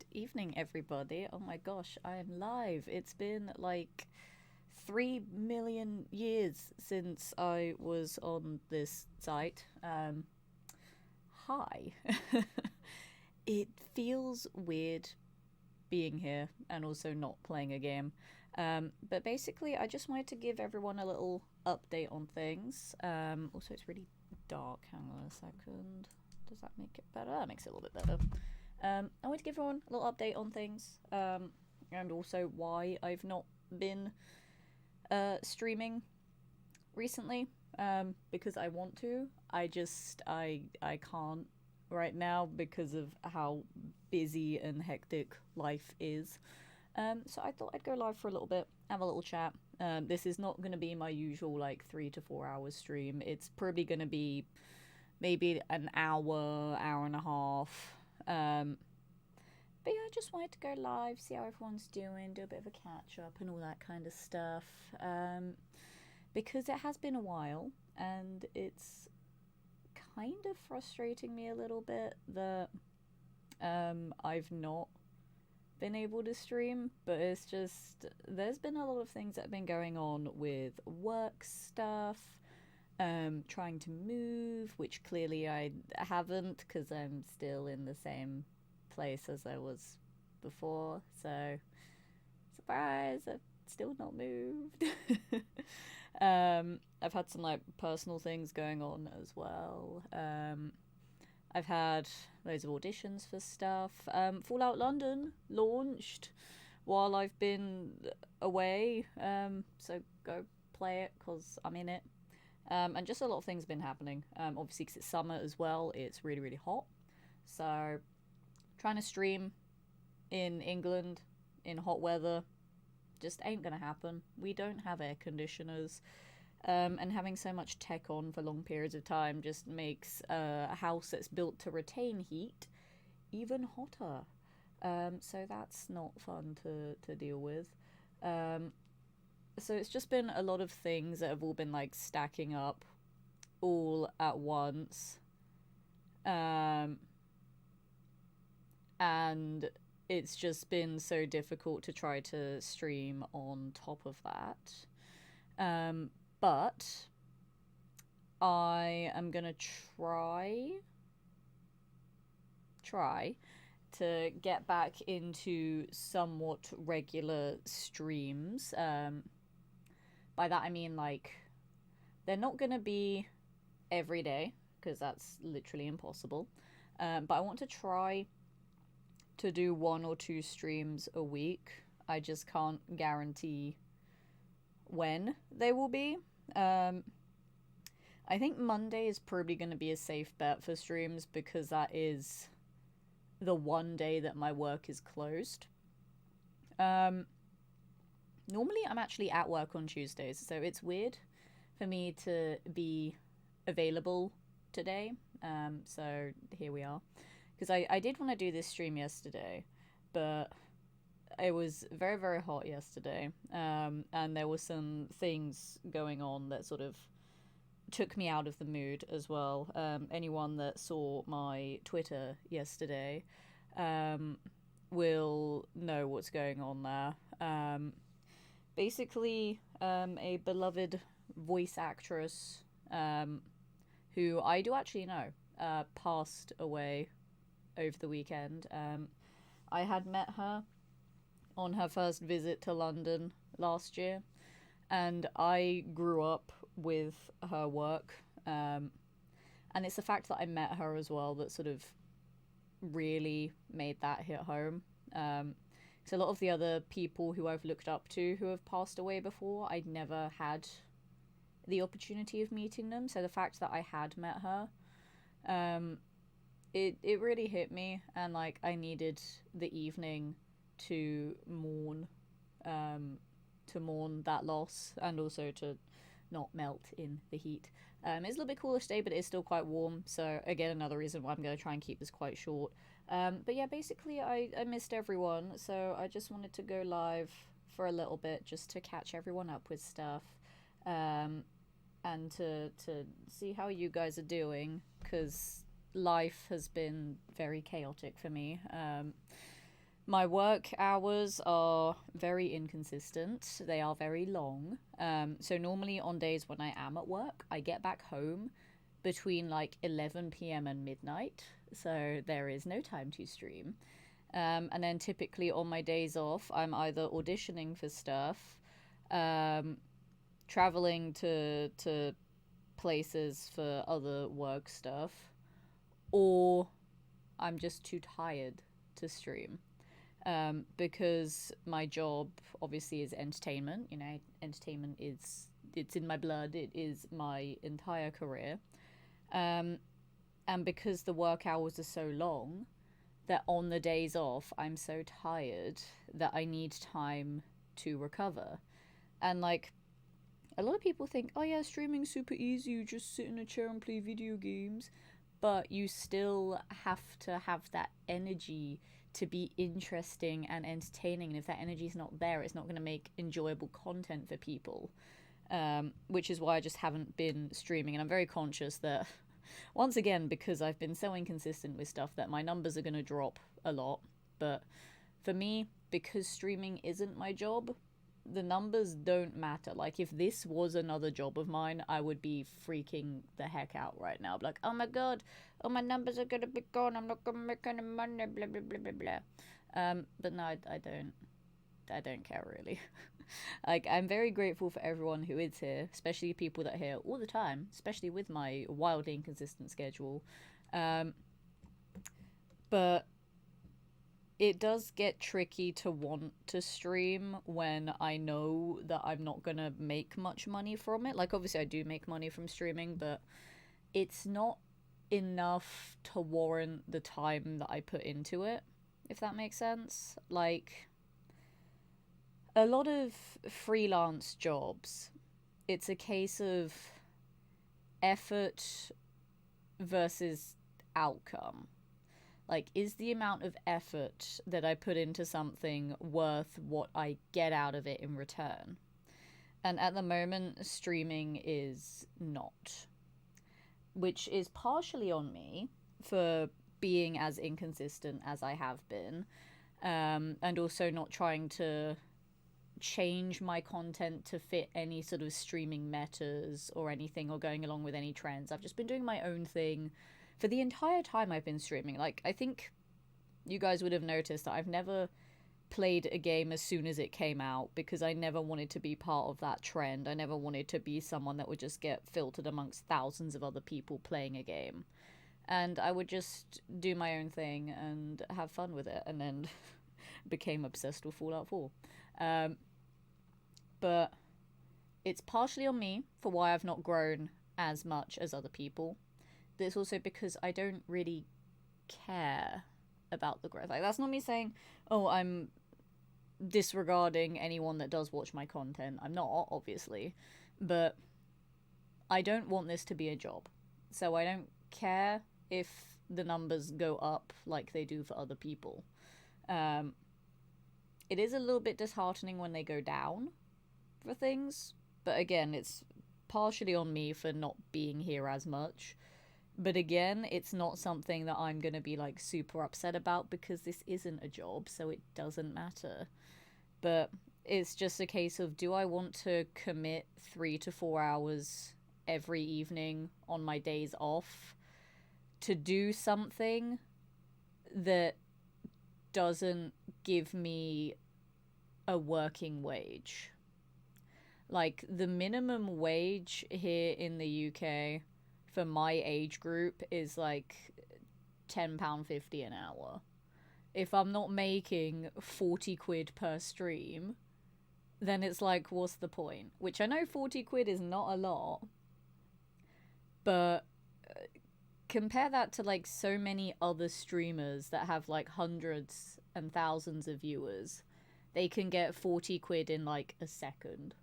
Good evening, everybody. Oh my gosh, I am live. It's been like 3 million years since I was on this site. Hi. It feels weird being here and also not playing a game. But basically, I just wanted to give everyone a little update on things. Also, it's really dark. Hang on a second. Does that make it better? That makes it a little bit better. I want to give everyone a little update on things, and also why I've not been streaming recently. Because I want to. I can't right now because of how busy and hectic life is. So I thought I'd go live for a little bit, have a little chat. This is not going to be my usual like 3 to 4 hour stream. It's probably going to be maybe an hour, hour and a half. Um, but yeah, I just wanted to go live, see how everyone's doing, do a bit of a catch up and all that kind of stuff. Because it has been a while and it's kind of frustrating me a little bit that I've not been able to stream, but it's just there's been a lot of things that have been going on with work stuff, trying to move, which clearly I haven't because I'm still in the same place as I was before. So, surprise, I've still not moved. I've had some like personal things going on as well. I've had loads of auditions for stuff. Fallout London launched while I've been away, so go play it because I'm in it. And just a lot of things have been happening. Obviously, because it's summer as well, it's really, really hot. So, trying to stream in England in hot weather just ain't gonna happen. We don't have air conditioners. And having so much tech on for long periods of time just makes a house that's built to retain heat even hotter. So that's not fun to deal with. Um, so it's just been a lot of things that have all been like stacking up all at once. Um, and it's just been so difficult to try to stream on top of that. But I am gonna try to get back into somewhat regular streams. By that I mean like they're not gonna be every day because that's literally impossible. But I want to try to do 1 or 2 streams a week. I just can't guarantee when they will be. Um, I think Monday is probably going to be a safe bet for streams because that is the one day that my work is closed. Um, Normally, I'm actually at work on Tuesdays, so it's weird for me to be available today. So here we are. Because I did want to do this stream yesterday, but it was very, very hot yesterday. And there were some things going on that sort of took me out of the mood as well. Anyone that saw my Twitter yesterday um, will know what's going on there. Basically, a beloved voice actress who I do actually know passed away over the weekend. I had met her on her first visit to London last year, and I grew up with her work. And it's the fact that I met her as well that sort of really made that hit home. So a lot of the other people who I've looked up to who have passed away before, I'd never had the opportunity of meeting them. So the fact that I had met her, um, it really hit me, and like I needed the evening to mourn, um, to mourn that loss, and also to not melt in the heat. It's a little bit cooler today, but it's still quite warm. So again, another reason why I'm going to try and keep this quite short. But yeah, basically, I missed everyone, so I just wanted to go live for a little bit just to catch everyone up with stuff, um, and to see how you guys are doing, because life has been very chaotic for me. My work hours are very inconsistent. They are very long. So normally on days when I am at work, I get back home between like 11 p.m. and midnight. So there is no time to stream. And then typically on my days off, I'm either auditioning for stuff, um, traveling to places for other work stuff, or I'm just too tired to stream. Because my job obviously is entertainment. You know, entertainment is it's in my blood. It is my entire career. Um, and because the work hours are so long, that on the days off I'm so tired that I need time to recover. And like a lot of people think, oh yeah, streaming's super easy. You just sit in a chair and play video games, but you still have to have that energy to be interesting and entertaining. And if that energy is not there, it's not going to make enjoyable content for people. Which is why I just haven't been streaming. And I'm very conscious that, once again, because I've been so inconsistent with stuff, that my numbers are going to drop a lot. But for me, because streaming isn't my job, the numbers don't matter. Like, if this was another job of mine, I would be freaking the heck out right now. Like, oh my god, oh, my numbers are gonna be gone, I'm not gonna make any money, blah blah blah blah blah. But no, I don't care really. Like, I'm very grateful for everyone who is here, especially people that are here all the time, especially with my wildly inconsistent schedule. Um, but it does get tricky to want to stream when I know that I'm not gonna make much money from it. Like, obviously, I do make money from streaming, but it's not enough to warrant the time that I put into it, if that makes sense. Like, a lot of freelance jobs, it's a case of effort versus outcome. Like, is the amount of effort that I put into something worth what I get out of it in return? And at the moment, streaming is not, which is partially on me for being as inconsistent as I have been, and also not trying to change my content to fit any sort of streaming metas or anything, or going along with any trends. I've just been doing my own thing for the entire time I've been streaming. Like, I think you guys would have noticed that I've never played a game as soon as it came out, because I never wanted to be part of that trend. I never wanted to be someone that would just get filtered amongst thousands of other people playing a game. And I would just do my own thing and have fun with it, and then became obsessed with Fallout 4. Um, but it's partially on me for why I've not grown as much as other people. But it's also because I don't really care about the growth. Like, that's not me saying, oh, I'm disregarding anyone that does watch my content. I'm not, obviously. But I don't want this to be a job. So I don't care if the numbers go up like they do for other people. It is a little bit disheartening when they go down for things. But again, it's partially on me for not being here as much. But again, it's not something that I'm going to be like super upset about, because this isn't a job, so it doesn't matter. But it's just a case of, do I want to commit 3 to 4 hours every evening on my days off to do something that doesn't give me a working wage? Like, the minimum wage here in the UK for my age group is like £10.50 an hour. If I'm not making 40 quid per stream, then it's like, what's the point? Which, I know 40 quid is not a lot, but compare that to like so many other streamers that have like hundreds and thousands of viewers. They can get 40 quid in like a second.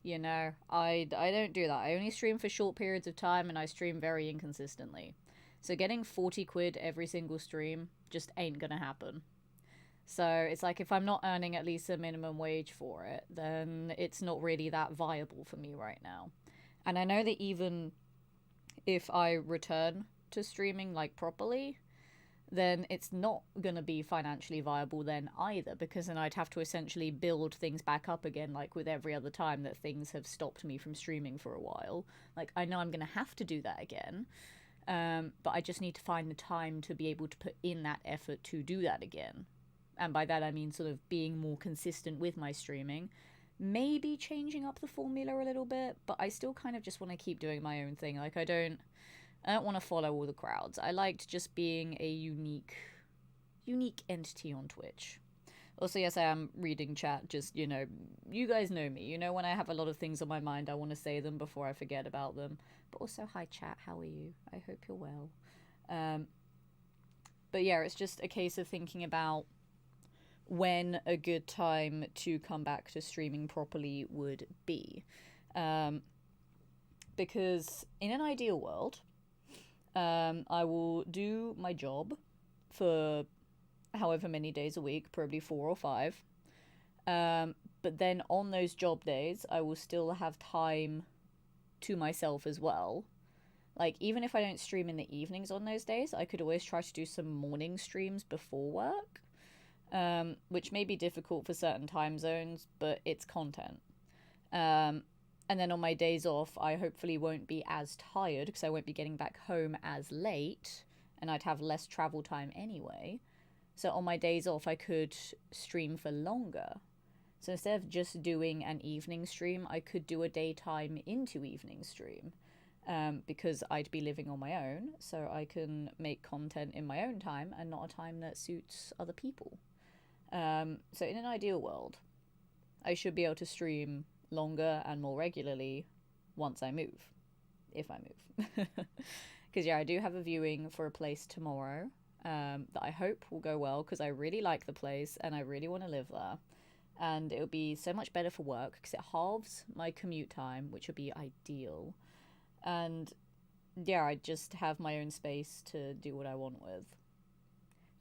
You know, I don't do that. I only stream for short periods of time, and I stream very inconsistently. So getting 40 quid every single stream just ain't gonna happen. So it's like, if I'm not earning at least a minimum wage for it, then it's not really that viable for me right now. And I know that even if I return to streaming like properly, then it's not going to be financially viable then either, because then I'd have to essentially build things back up again, like with every other time that things have stopped me from streaming for a while. Like, I know I'm going to have to do that again, but I just need to find the time to be able to put in that effort to do that again. And by that I mean sort of being more consistent with my streaming, maybe changing up the formula a little bit, but I still kind of just want to keep doing my own thing. Like, I don't want to follow all the crowds. I liked just being a unique entity on Twitch. Also, yes, I am reading chat. Just, you guys know me. You know when I have a lot of things on my mind, I want to say them before I forget about them. But also, hi chat, how are you? I hope you're well. But yeah, it's just a case of thinking about when a good time to come back to streaming properly would be. Because in an ideal world, I will do my job for however many days a week, probably 4 or 5. But then on those job days, I will still have time to myself as well. Like, even if I don't stream in the evenings on those days, I could always try to do some morning streams before work, which may be difficult for certain time zones, but it's content. And then on my days off, I hopefully won't be as tired because I won't be getting back home as late, and I'd have less travel time anyway. So on my days off, I could stream for longer. So instead of just doing an evening stream, I could do a daytime into evening stream, because I'd be living on my own, so I can make content in my own time and not a time that suits other people. So in an ideal world, I should be able to stream longer and more regularly once I move, if I move. Because yeah, I do have a viewing for a place tomorrow, that I hope will go well, because I really like the place and I really want to live there, and it would be so much better for work because it halves my commute time, which would be ideal. And yeah, I just have my own space to do what I want with.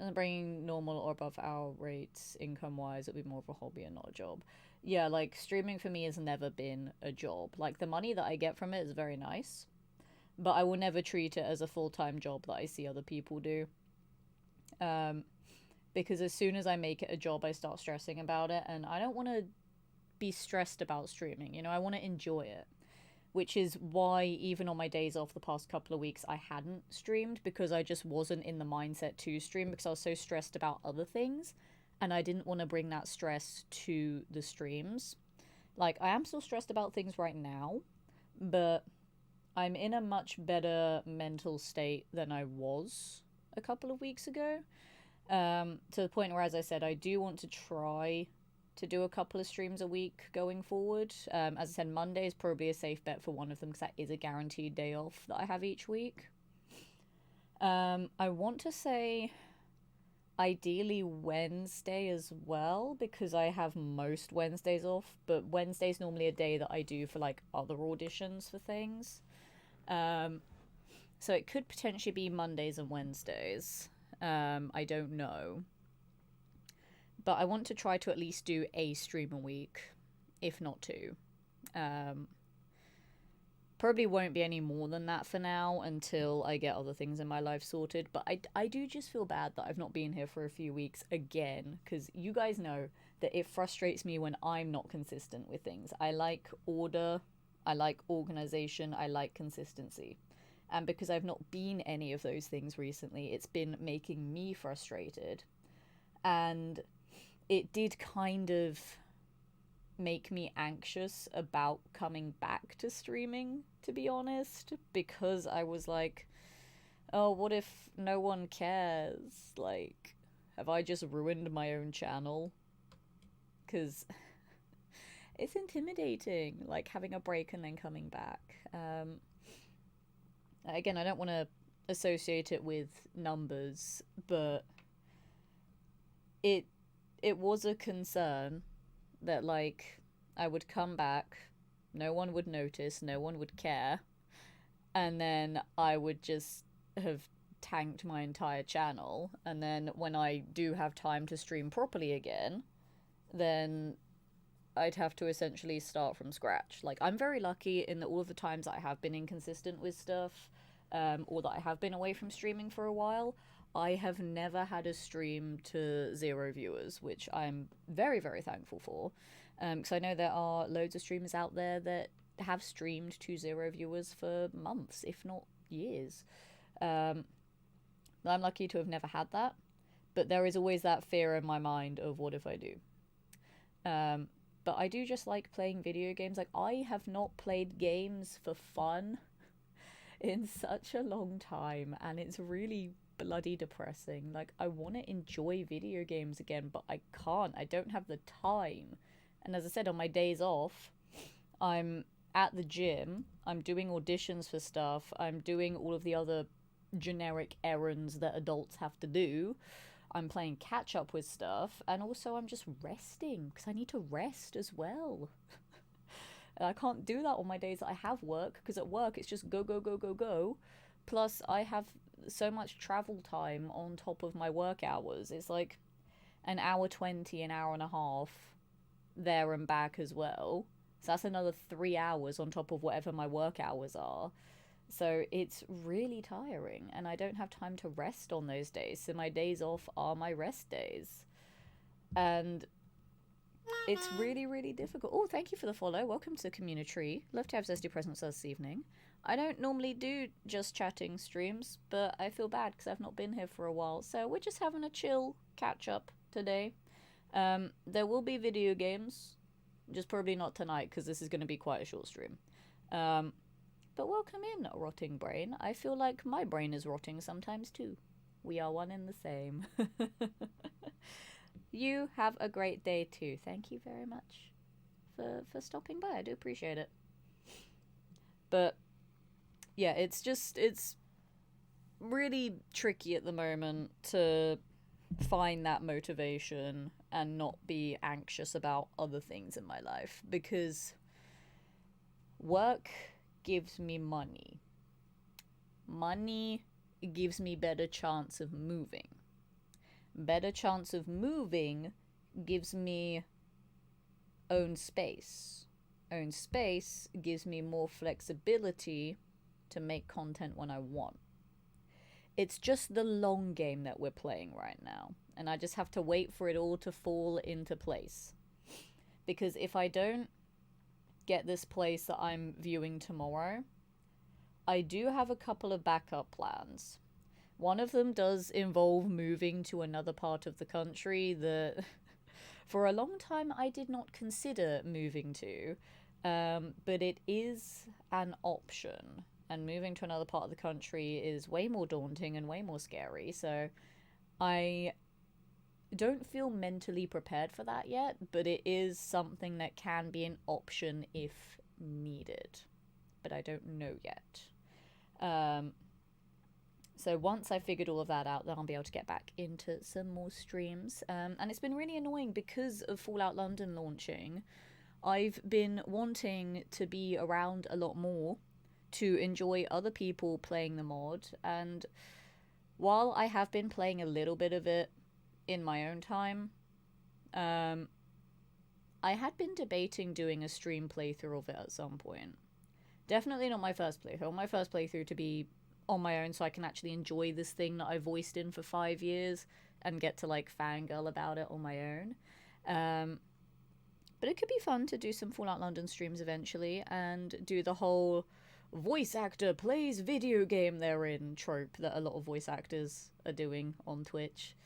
And bringing normal or above hour rates income wise, it'll be more of a hobby and not a job. Yeah, like, streaming for me has never been a job. Like, the money that I get from it is very nice, but I will never treat it as a full-time job that I see other people do. Because as soon as I make it a job, I start stressing about it, and I don't want to be stressed about streaming. I want to enjoy it, which is why even on my days off the past couple of weeks, I hadn't streamed, because I just wasn't in the mindset to stream because I was so stressed about other things, and I didn't want to bring that stress to the streams. Like, I am still stressed about things right now, but I'm in a much better mental state than I was a couple of weeks ago. To the point where, as I said, I do want to try to do a couple of streams a week going forward. As I said, Monday is probably a safe bet for one of them because that is a guaranteed day off that I have each week. I want to say ideally Wednesday as well, because I have most Wednesdays off, but Wednesday's normally a day that I do for like other auditions for things. So it could potentially be Mondays and Wednesdays. I don't know. But I want to try to at least do a stream a week, if not two. Probably won't be any more than that for now until I get other things in my life sorted. But I do just feel bad that I've not been here for a few weeks again, because you guys know that it frustrates me when I'm not consistent with things. I like order, I like organization, I like consistency. And because I've not been any of those things recently, it's been making me frustrated. And it did kind of make me anxious about coming back to streaming, to be honest, because I was like, oh, what if no one cares? Like, have I just ruined my own channel? Because it's intimidating, like, having a break and then coming back. Again, I don't want to associate it with numbers, but it was a concern that, like, I would come back, no one would notice, no one would care, and then I would just have tanked my entire channel, and then when I do have time to stream properly again, then I'd have to essentially start from scratch. Like, I'm very lucky in that all of the times I have been inconsistent with stuff, or that I have been away from streaming for a while, I have never had a stream to 0 viewers, which I'm very, very thankful for. Because I know there are loads of streamers out there that have streamed to 0 viewers for months, if not years. Um, I'm lucky to have never had that, but there is always that fear in my mind of what if I do. Um, but I do just like playing video games. Like, I have not played games for fun in such a long time, and it's really bloody depressing. Like, I want to enjoy video games again, but I can't. I don't have the time. And as I said, on my days off, I'm at the gym, I'm doing auditions for stuff, I'm doing all of the other generic errands that adults have to do. I'm playing catch up with stuff, and also I'm just resting because I need to rest as well. And I can't do that on my days that I have work, because at work it's just go, go, go, go, go. Plus, I have so much travel time on top of my work hours. It's like an hour 20, an hour and a half there and back as well. So that's another 3 hours on top of whatever my work hours are. So it's really tiring, and I don't have time to rest on those days. So my days off are my rest days. And it's really, really difficult. Oh, thank you for the follow. Welcome to the community. Love to have Zesty presents this evening. I don't normally do just chatting streams, but I feel bad because I've not been here for a while. So we're just having a chill catch up today. There will be video games, just probably not tonight because this is going to be quite a short stream. But welcome in, Rotting Brain. I feel like my brain is rotting sometimes too. We are one and the same. You have a great day too. Thank you very much for stopping by. I do appreciate it. But yeah, it's really tricky at the moment to find that motivation and not be anxious about other things in my life, because work gives me money. Money gives me better chance of moving. Better chance of moving gives me own space. Own space gives me more flexibility to make content when I want. It's just the long game that we're playing right now, and I just have to wait for it all to fall into place. Because if I don't get this place that I'm viewing tomorrow, I do have a couple of backup plans. One of them does involve moving to another part of the country that for a long time I did not consider moving to, but it is an option. And moving to another part of the country is way more daunting and way more scary, so I don't feel mentally prepared for that yet, but it is something that can be an option if needed. But I don't know yet. So once I figured all of that out, then I'll be able to get back into some more streams. And it's been really annoying because of Fallout London launching. I've been wanting to be around a lot more to enjoy other people playing the mod. And while I have been playing a little bit of it in my own time, I had been debating doing a stream playthrough of it at some point. Definitely not my first playthrough. I want my first playthrough to be on my own so I can actually enjoy this thing that I voiced in for 5 years and get to like fangirl about it on my own. But it could be fun to do some Fallout London streams eventually and do the whole voice actor plays video game they're in trope that a lot of voice actors are doing on Twitch.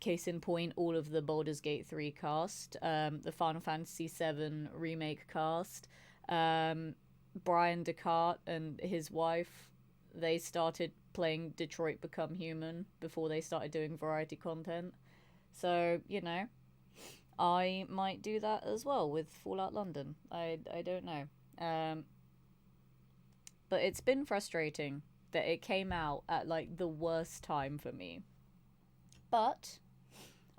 Case in point, all of the Baldur's Gate 3 cast, the Final Fantasy 7 remake cast, Brian Descartes and his wife, they started playing Detroit Become Human before they started doing variety content. So, you know, I might do that as well with Fallout London. I don't know. But it's been frustrating that it came out at like the worst time for me. But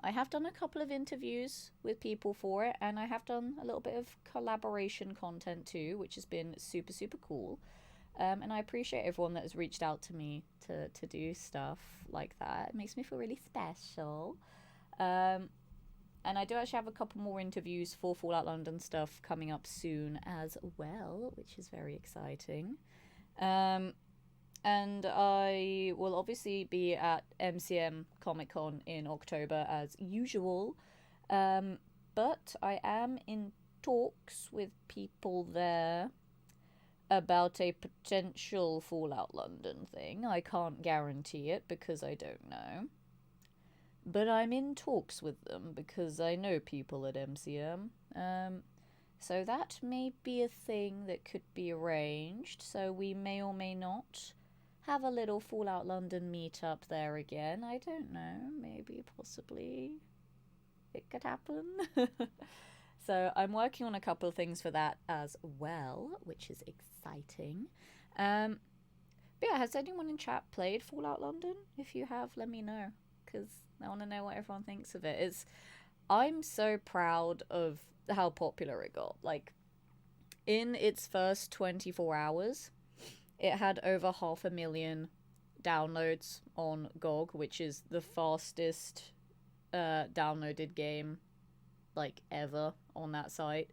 I have done a couple of interviews with people for it, and I have done a little bit of collaboration content too, which has been super, super cool. And I appreciate everyone that has reached out to me to do stuff like that. It makes me feel really special. And I do actually have a couple more interviews for Fallout London stuff coming up soon as well, which is very exciting. And I will obviously be at MCM Comic Con in October as usual. Um, but I am in talks with people there about a potential Fallout London thing. I can't guarantee it because I don't know. But I'm in talks with them because I know people at MCM. So that may be a thing that could be arranged. So we may or may not have a little Fallout London meetup there again. I don't know. Maybe, possibly, it could happen. So I'm working on a couple of things for that as well, which is exciting. Um, but yeah, has anyone in chat played Fallout London? If you have, let me know, because I want to know what everyone thinks of it. I'm so proud of how popular it got. Like, in its first 24 hours, it had over 500,000 downloads on GOG, which is the fastest downloaded game like ever on that site,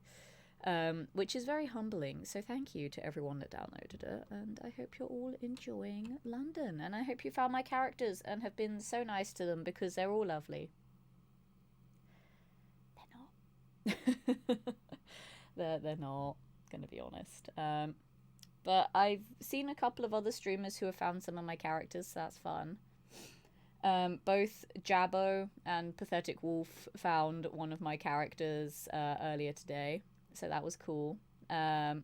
which is very humbling. So thank you to everyone that downloaded it, and I hope you're all enjoying London, and I hope you found my characters and have been so nice to them because they're all lovely. They're not. they're not, gonna be honest. But I've seen a couple of other streamers who have found some of my characters, so that's fun. Both Jabbo and Pathetic Wolf found one of my characters earlier today, so that was cool. And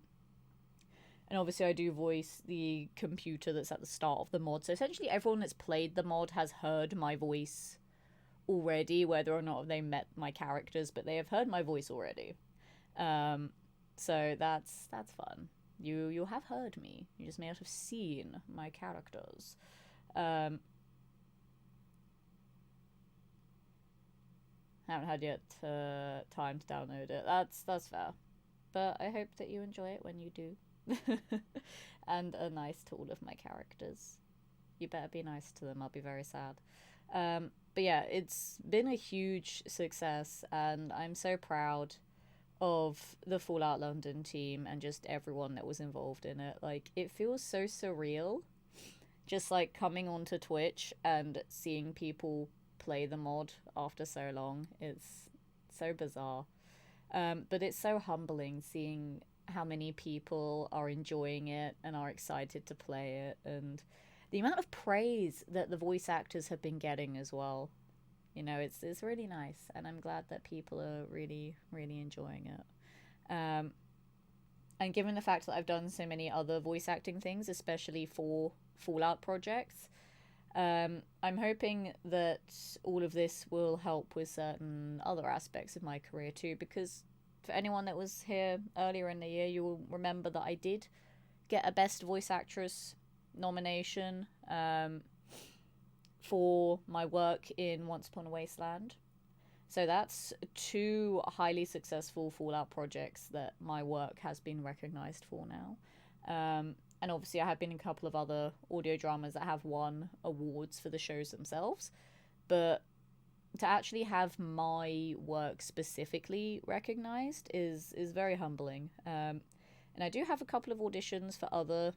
obviously I do voice the computer that's at the start of the mod, so essentially everyone that's played the mod has heard my voice already, whether or not they met my characters, but they have heard my voice already. So that's fun. You have heard me. You just may not have seen my characters. Haven't had yet time to download it. That's fair, but I hope that you enjoy it when you do, and are nice to all of my characters. You better be nice to them. I'll be very sad. But yeah, it's been a huge success, and I'm so proud of the Fallout London team and just everyone that was involved in it. Like, it feels so surreal, just like coming onto Twitch and seeing people play the mod after so long. It's so bizarre. But it's so humbling seeing how many people are enjoying it and are excited to play it, and the amount of praise that the voice actors have been getting as well. You know, it's really nice, and I'm glad that people are really, really enjoying it. And given the fact that I've done so many other voice acting things, especially for Fallout projects, I'm hoping that all of this will help with certain other aspects of my career too, because for anyone that was here earlier in the year, you will remember that I did get a Best Voice Actress nomination for my work in Once Upon a Wasteland. So that's 2 highly successful Fallout projects that my work has been recognised for now. And obviously I have been in a couple of other audio dramas that have won awards for the shows themselves. But to actually have my work specifically recognised is very humbling. And I do have a couple of auditions for other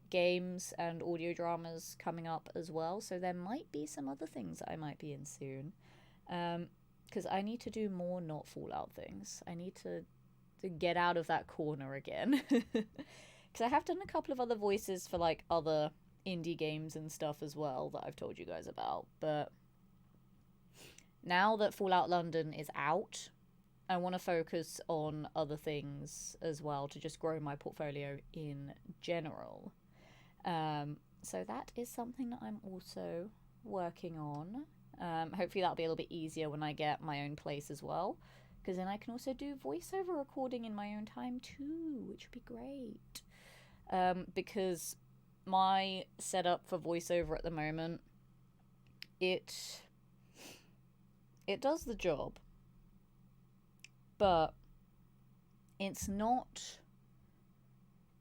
games and audio dramas coming up as well, so there might be some other things that I might be in soon. Because I need to do more not Fallout things. I need to get out of that corner again. Because I have done a couple of other voices for like other indie games and stuff as well that I've told you guys about, but now that Fallout London is out, I want to focus on other things as well to just grow my portfolio in general. So that is something that I'm also working on. Hopefully that'll be a little bit easier when I get my own place as well, because then I can also do voiceover recording in my own time too, which would be great. Because my setup for voiceover at the moment, it does the job, but it's not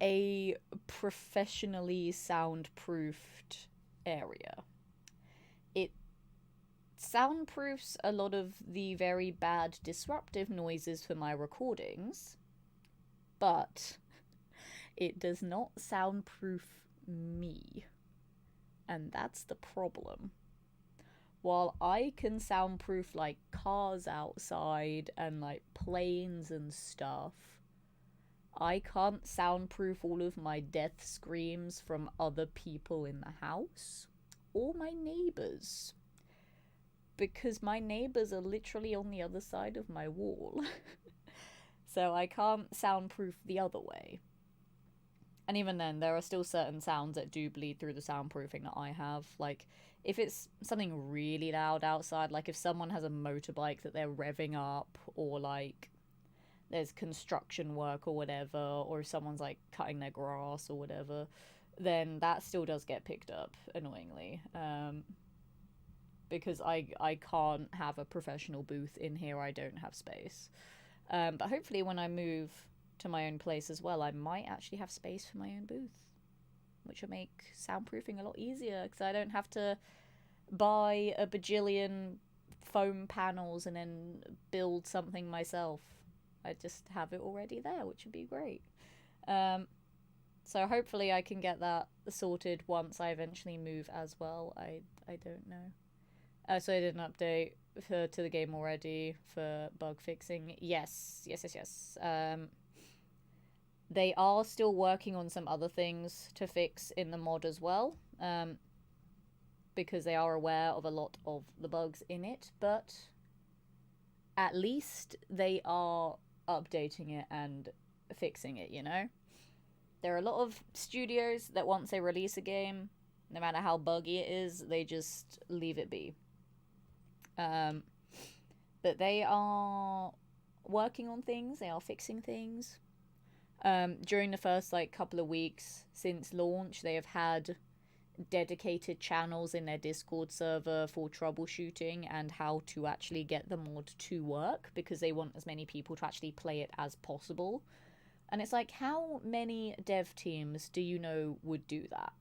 a professionally soundproofed area. It soundproofs a lot of the very bad disruptive noises for my recordings, but it does not soundproof me. and that's the problem. While I can soundproof like cars outside and like planes and stuff, I can't soundproof all of my death screams from other people in the house or my neighbors. Because my neighbors are literally on the other side of my wall. So I can't soundproof the other way. And even then, there are still certain sounds that do bleed through the soundproofing that I have. Like, if it's something really loud outside, like if someone has a motorbike that they're revving up, or like there's construction work or whatever, or if someone's like cutting their grass or whatever, then that still does get picked up, annoyingly. Because I can't have a professional booth in here, I don't have space. But hopefully when I move to my own place as well, I might actually have space for my own booth, which will make soundproofing a lot easier because I don't have to buy a bajillion foam panels and then build something myself. I just have it already there, which would be great. So hopefully I can get that sorted once I eventually move as well. I don't know. So I did an update to the game already for bug fixing. Yes. They are still working on some other things to fix in the mod as well, because they are aware of a lot of the bugs in it, but at least they are updating it and fixing it, you know? There are a lot of studios that once they release a game, no matter how buggy it is, they just leave it be. But they are working on things, they are fixing things. During the first like couple of weeks since launch, they have had dedicated channels in their Discord server for troubleshooting and how to actually get the mod to work, because they want as many people to actually play it as possible. And it's like, how many dev teams do you know would do that?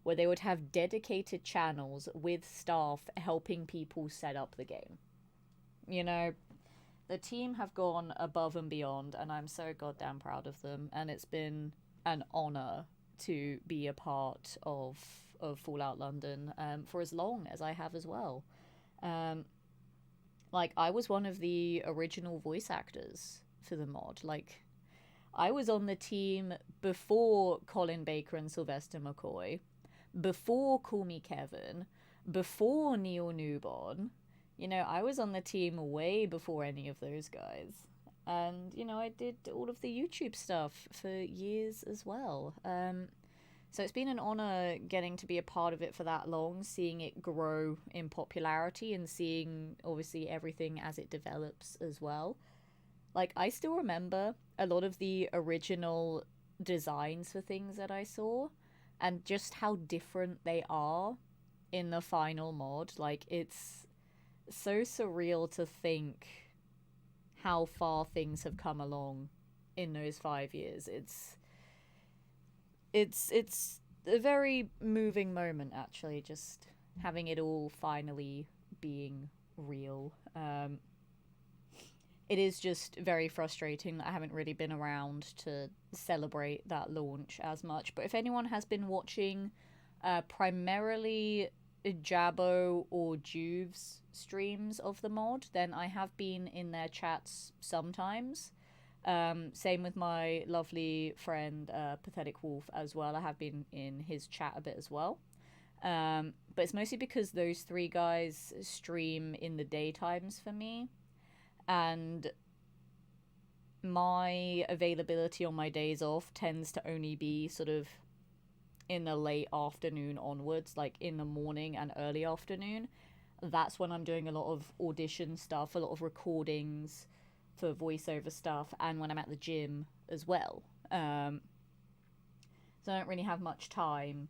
Where they would have dedicated channels with staff helping people set up the game. You know, the team have gone above and beyond, and I'm so goddamn proud of them. And it's been an honor to be a part of Fallout London for as long as I have as well. Like, I was one of the original voice actors for the mod. Like, I was on the team before Colin Baker and Sylvester McCoy, before Call Me Kevin, before Neil Newbon. You know, I was on the team way before any of those guys. And, you know, I did all of the YouTube stuff for years as well. So it's been an honor getting to be a part of it for that long, seeing it grow in popularity and seeing, obviously, everything as it develops as well. Like, I still remember a lot of the original designs for things that I saw, and just how different they are in the final mod. Like, it's so surreal to think how far things have come along in those 5 years. It's a very moving moment, actually, just having it all finally being real. It is just very frustrating that I haven't really been around to celebrate that launch as much. But if anyone has been watching primarily Jabbo or Juve's streams of the mod, then I have been in their chats sometimes. Same with my lovely friend Pathetic Wolf as well. I have been in his chat a bit as well. But it's mostly because those three guys stream in the daytimes for me. And my availability on my days off tends to only be sort of in the late afternoon onwards, like in the morning and early afternoon. That's when I'm doing a lot of audition stuff, a lot of recordings for voiceover stuff, and when I'm at the gym as well. So I don't really have much time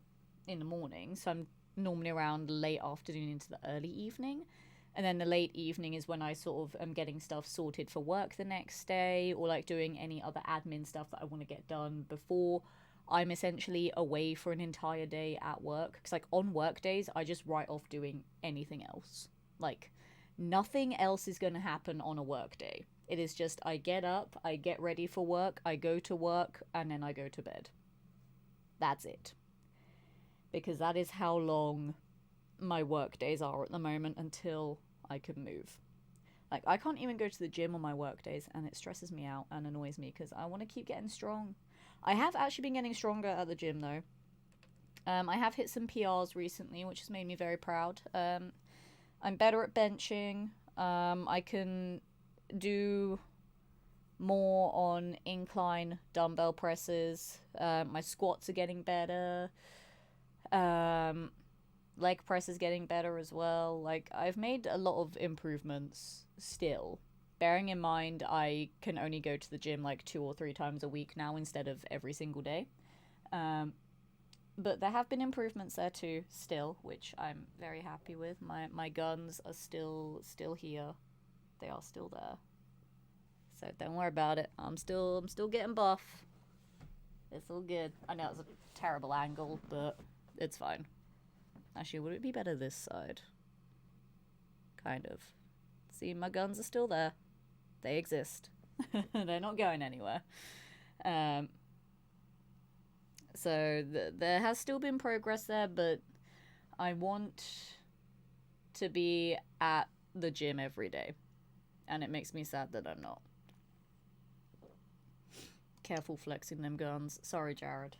in the morning, so I'm normally around late afternoon into the early evening. And then the late evening is when I sort of am getting stuff sorted for work the next day, or like doing any other admin stuff that I want to get done before I'm essentially away for an entire day at work. Because like on work days, I just write off doing anything else. Like nothing else is going to happen on a work day. It is just I get up, I get ready for work, I go to work, and then I go to bed. That's it. because that is how long my work days are at the moment until I can move. Like, I can't even go to the gym on my work days, and it stresses me out and annoys me because I want to keep getting strong. I have actually been getting stronger at the gym, though. I have hit some PRs recently, which has made me very proud. I'm better at benching. I can do more on incline dumbbell presses. My squats are getting better. Leg press is getting better as well. Like, I've made a lot of improvements still. Bearing in mind I can only go to the gym like 2 or 3 times a week now instead of every single day. But there have been improvements there too, still, which I'm very happy with. My guns are still here. They are still there. So don't worry about it. I'm still getting buff. It's all good. I know it's a terrible angle, but it's fine. Actually, would it be better this side? Kind of. See, my guns are still there. They exist. They're not going anywhere. So there has still been progress there, but I want to be at the gym every day. And it makes me sad that I'm not. Careful flexing them guns. Sorry, Jared.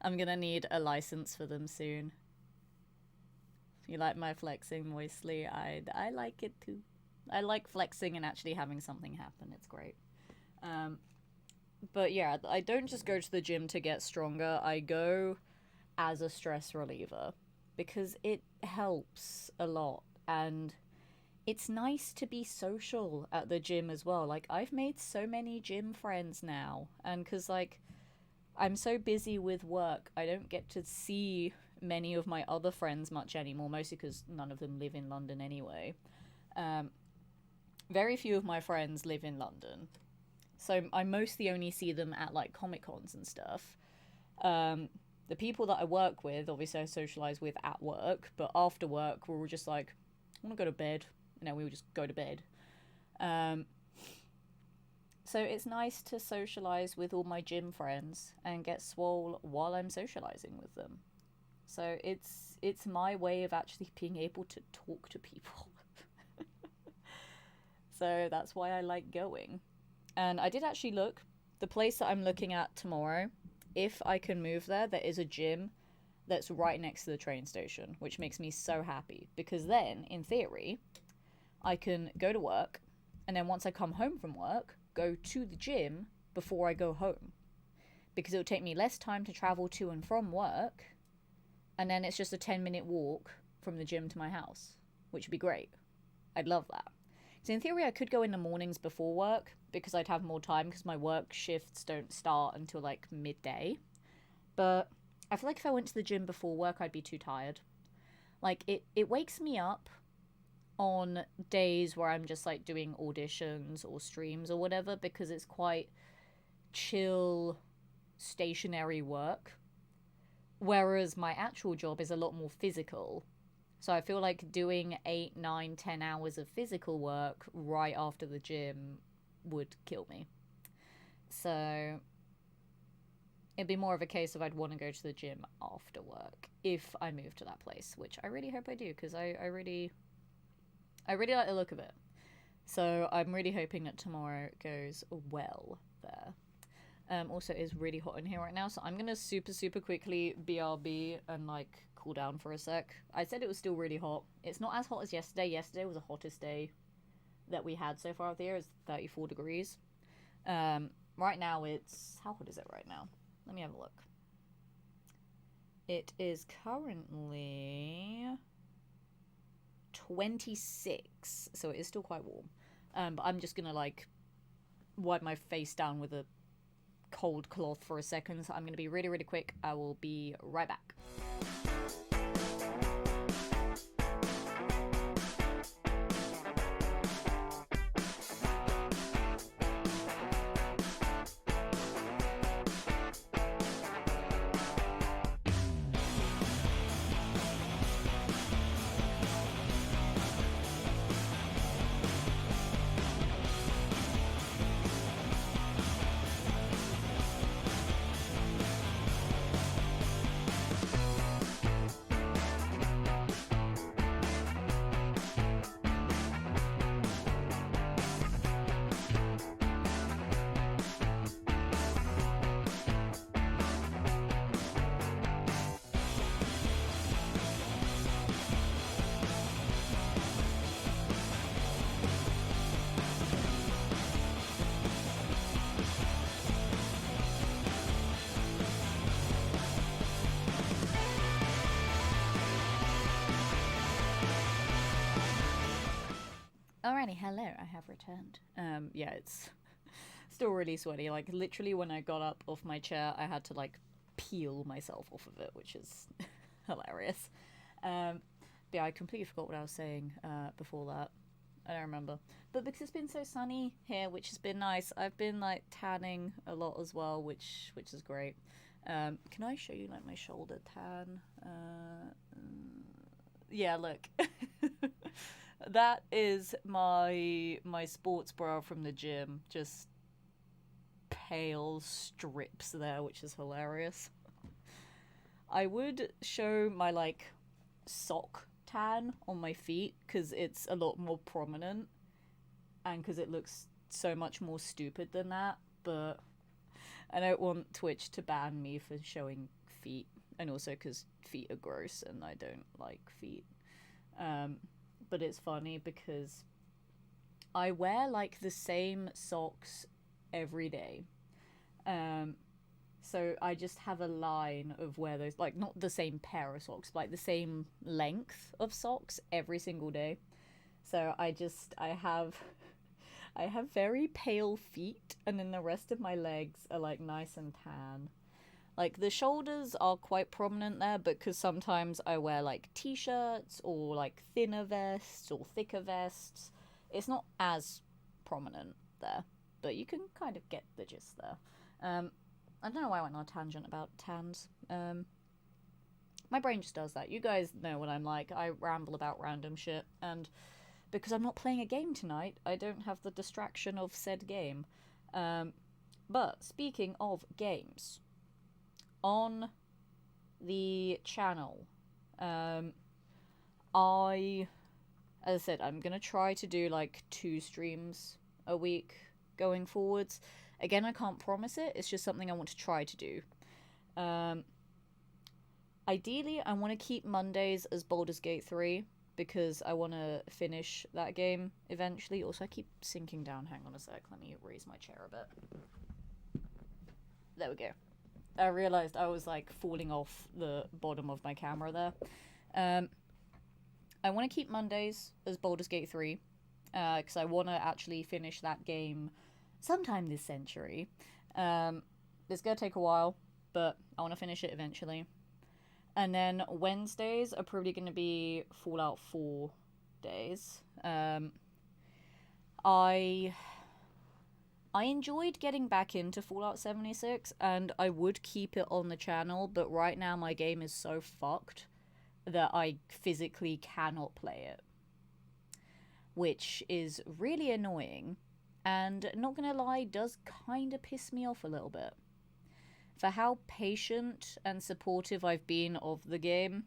I'm gonna need a license for them soon. You like my flexing, Moistly? I like it too. I like flexing and actually having something happen. It's great. But yeah, I don't just go to the gym to get stronger. I go as a stress reliever because it helps a lot. And it's nice to be social at the gym as well. Like, I've made so many gym friends now. And because, like, I'm so busy with work, I don't get to see many of my other friends much anymore, mostly because none of them live in London anyway. Very few of my friends live in London. So I mostly only see them at, like, Comic-Cons and stuff. The people that I work with, obviously I socialise with at work, but after work, we're all just like, I want to go to bed. We would just go to bed. So it's nice to socialise with all my gym friends and get swole while I'm socialising with them. So it's my way of actually being able to talk to people. So that's why I like going. And I did actually look. The place that I'm looking at tomorrow, if I can move there is a gym that's right next to the train station, which makes me so happy. Because then, in theory, I can go to work, and then once I come home from work, go to the gym before I go home. Because it will take me less time to travel to and from work, and then it's just a 10-minute walk from the gym to my house, which would be great. I'd love that. So in theory, I could go in the mornings before work, because I'd have more time, because my work shifts don't start until, like, midday. But I feel like if I went to the gym before work, I'd be too tired. Like, it wakes me up on days where I'm just, like, doing auditions or streams or whatever, because it's quite chill, stationary work. Whereas my actual job is a lot more physical. So I feel like doing 8, 9, 10 hours of physical work right after the gym would kill me. So it'd be more of a case of I'd want to go to the gym after work if I move to that place, which I really hope I do, because I really like the look of it. So I'm really hoping that tomorrow goes well there. Also, it is really hot in here right now, so I'm gonna super quickly BRB and, like, cool down for a sec. I said it was still really hot. It's not as hot as yesterday. Yesterday was the hottest day that we had so far out there. It's 34 degrees. Right now it's... How hot is it right now? Let me have a look. It is currently 26, so it is still quite warm. But I'm just gonna, like, wipe my face down with a cold cloth for a second, so I'm gonna be really quick. I will be right back. Alrighty, hello, I have returned. Yeah, it's still really sweaty. Like, literally, when I got up off my chair, I had to, like, peel myself off of it, which is hilarious. But yeah, I completely forgot what I was saying before that. I don't remember. But because it's been so sunny here, which has been nice, I've been, like, tanning a lot as well, which is great. Can I show you, like, my shoulder tan? Yeah, look. That is my sports bra from the gym. Just pale strips there, which is hilarious. I would show my like sock tan on my feet because it's a lot more prominent and because it looks so much more stupid than that, but I don't want Twitch to ban me for showing feet, and also because feet are gross and I don't like feet. But it's funny because I wear like the same socks every day. So I just have a line of where those, like, not the same pair of socks, but like the same length of socks every single day. So I have very pale feet, and then the rest of my legs are like nice and tan. Like the shoulders are quite prominent there, but because sometimes I wear like t-shirts or like thinner vests or thicker vests, it's not as prominent there. But you can kind of get the gist there. I don't know why I went on a tangent about tans. My brain just does that. You guys know what I'm like. I ramble about random shit, and because I'm not playing a game tonight, I don't have the distraction of said game. But speaking of games, on the channel, I, as I said, I'm gonna try to do like 2 streams a week going forwards. Again, I can't promise it. It's just something I want to try to do. Ideally, I want to keep Mondays as Baldur's Gate 3 because I want to finish that game eventually. Also, I keep sinking down. Hang on a sec. Let me raise my chair a bit. There we go. I realized I was like falling off the bottom of my camera there. I want to keep Mondays as Baldur's Gate 3 because I want to actually finish that game sometime this century. It's going to take a while, but I want to finish it eventually. And then Wednesdays are probably going to be Fallout 4 days. I enjoyed getting back into Fallout 76, and I would keep it on the channel, but right now my game is so fucked that I physically cannot play it, which is really annoying, and not gonna lie, does kind of piss me off a little bit. For how patient and supportive I've been of the game,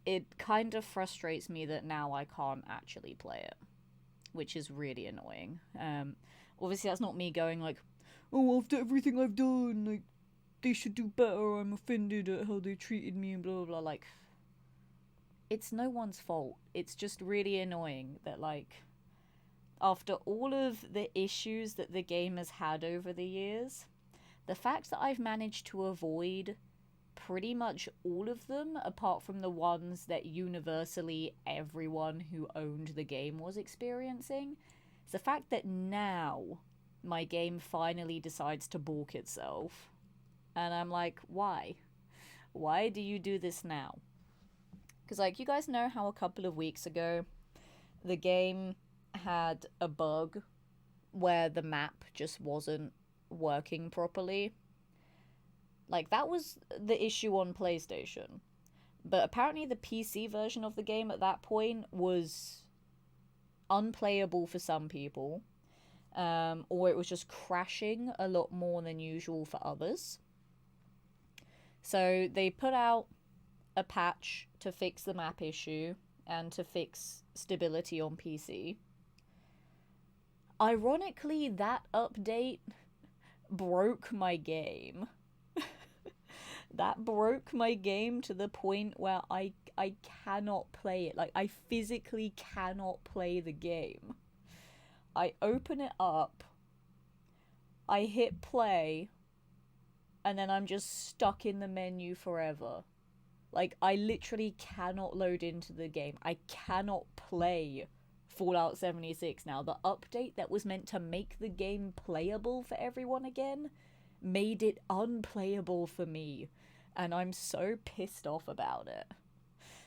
it kind of frustrates me that now I can't actually play it, which is really annoying. Obviously that's not me going like, oh, after everything I've done, like, they should do better, I'm offended at how they treated me and blah blah blah. Like, it's no one's fault. It's just really annoying that, like, after all of the issues that the game has had over the years, the fact that I've managed to avoid pretty much all of them, apart from the ones that universally everyone who owned the game was experiencing, is the fact that now my game finally decides to balk itself. And I'm like, why? Why do you do this now? Because, like, you guys know how a couple of weeks ago the game had a bug where the map just wasn't working properly. Like, that was the issue on PlayStation. But apparently the PC version of the game at that point was unplayable for some people, or it was just crashing a lot more than usual for others. So they put out a patch to fix the map issue and to fix stability on PC. Ironically, that update broke my game. That broke my game to the point where I cannot play it. Like, I physically cannot play the game. I open it up, I hit play, and then I'm just stuck in the menu forever. Like, I literally cannot load into the game. I cannot play Fallout 76 now. The update that was meant to make the game playable for everyone again made it unplayable for me. And I'm so pissed off about it.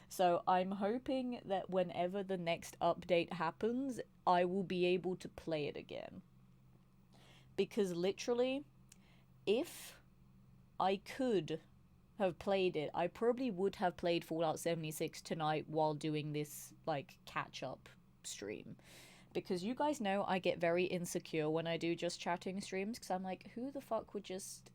So I'm hoping that whenever the next update happens, I will be able to play it again. Because literally, if I could have played it, I probably would have played Fallout 76 tonight while doing this, like, catch-up stream. Because you guys know I get very insecure when I do just chatting streams, because I'm like, who the fuck would just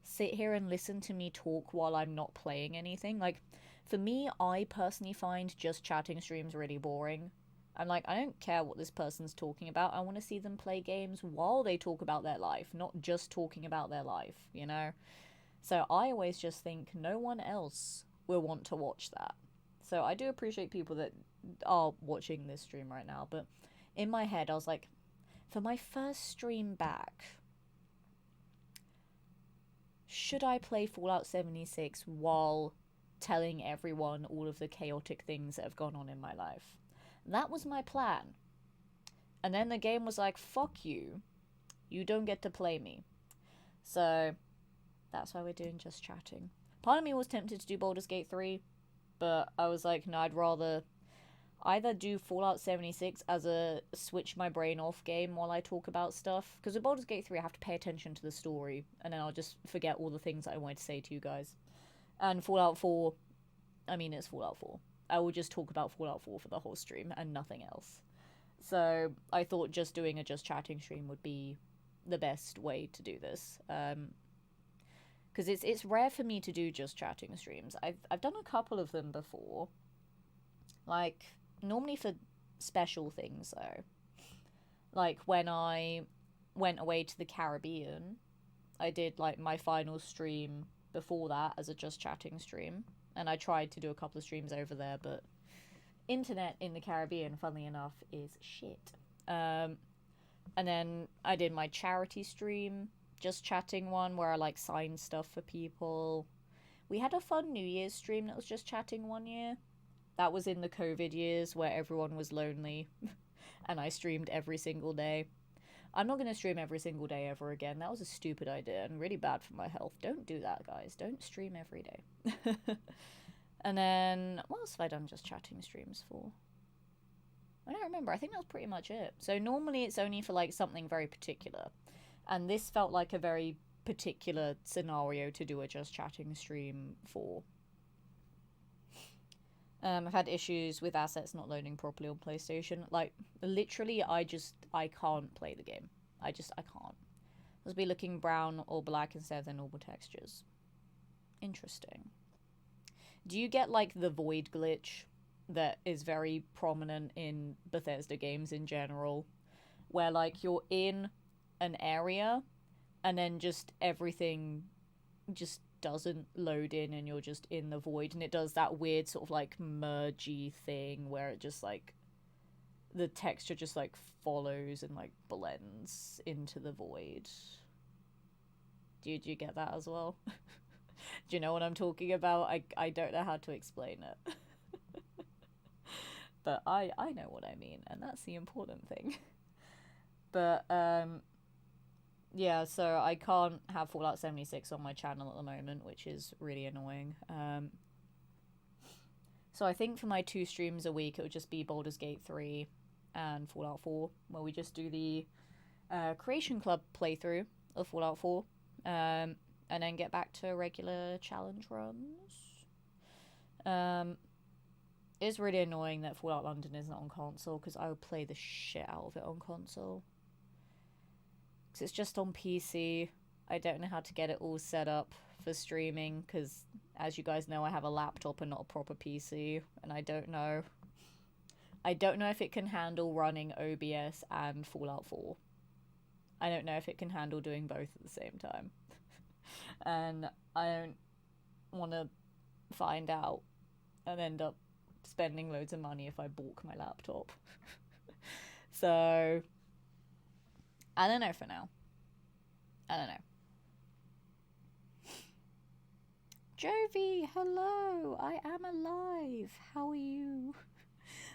sit here and listen to me talk while I'm not playing anything? Like, for me, I personally find just chatting streams really boring. I'm like, I don't care what this person's talking about. I want to see them play games while they talk about their life, not just talking about their life, you know? So I always just think no one else will want to watch that. So I do appreciate people that are watching this stream right now, but in my head I was like, for my first stream back, should I play Fallout 76 while telling everyone all of the chaotic things that have gone on in my life? That was my plan. And then the game was like, fuck you. You don't get to play me. So that's why we're doing just chatting. Part of me was tempted to do Baldur's Gate 3, but I was like, no, I'd rather either do Fallout 76 as a switch my brain off game while I talk about stuff. Because with Baldur's Gate 3, I have to pay attention to the story, and then I'll just forget all the things that I wanted to say to you guys. And Fallout 4, I mean, it's Fallout 4. I will just talk about Fallout 4 for the whole stream and nothing else. So I thought just doing a just chatting stream would be the best way to do this. Because it's rare for me to do just chatting streams. I've done a couple of them before. Like, normally for special things, though. Like, when I went away to the Caribbean, I did, like, my final stream before that as a just chatting stream. And I tried to do a couple of streams over there, but internet in the Caribbean, funnily enough, is shit. And then I did my charity stream, just chatting one, where I, like, signed stuff for people. We had a fun New Year's stream that was just chatting one year. That was in the COVID years where everyone was lonely and I streamed every single day. I'm not going to stream every single day ever again. That was a stupid idea and really bad for my health. Don't do that, guys. Don't stream every day. And then, what else have I done just chatting streams for? I don't remember. I think that was pretty much it. So normally it's only for, like, something very particular. And this felt like a very particular scenario to do a just chatting stream for. I've had issues with assets not loading properly on PlayStation. Like, literally, I can't play the game. I can't. It'll be looking brown or black instead of the normal textures. Interesting. Do you get, like, the void glitch that is very prominent in Bethesda games in general? Where, like, you're in an area and then just everything just doesn't load in and you're just in the void, and it does that weird sort of like mergy thing where it just like the texture just like follows and like blends into the void. Do you get that as well? Do you know what I'm talking about? I don't know how to explain it. But I know what I mean, and that's the important thing. But yeah, so I can't have Fallout 76 on my channel at the moment, which is really annoying. So I think for my 2 streams a week, it would just be Baldur's Gate 3 and Fallout 4, where we just do the Creation Club playthrough of Fallout 4, and then get back to regular challenge runs. It's really annoying that Fallout London isn't on console, because I would play the shit out of it on console. It's just on PC. I don't know how to get it all set up for streaming because, as you guys know, I have a laptop and not a proper PC, and I don't know if it can handle running OBS and Fallout 4. I don't know if it can handle doing both at the same time. And I don't want to find out and end up spending loads of money if I balk my laptop. So I don't know for now. I don't know. Jovi, hello. I am alive. How are you?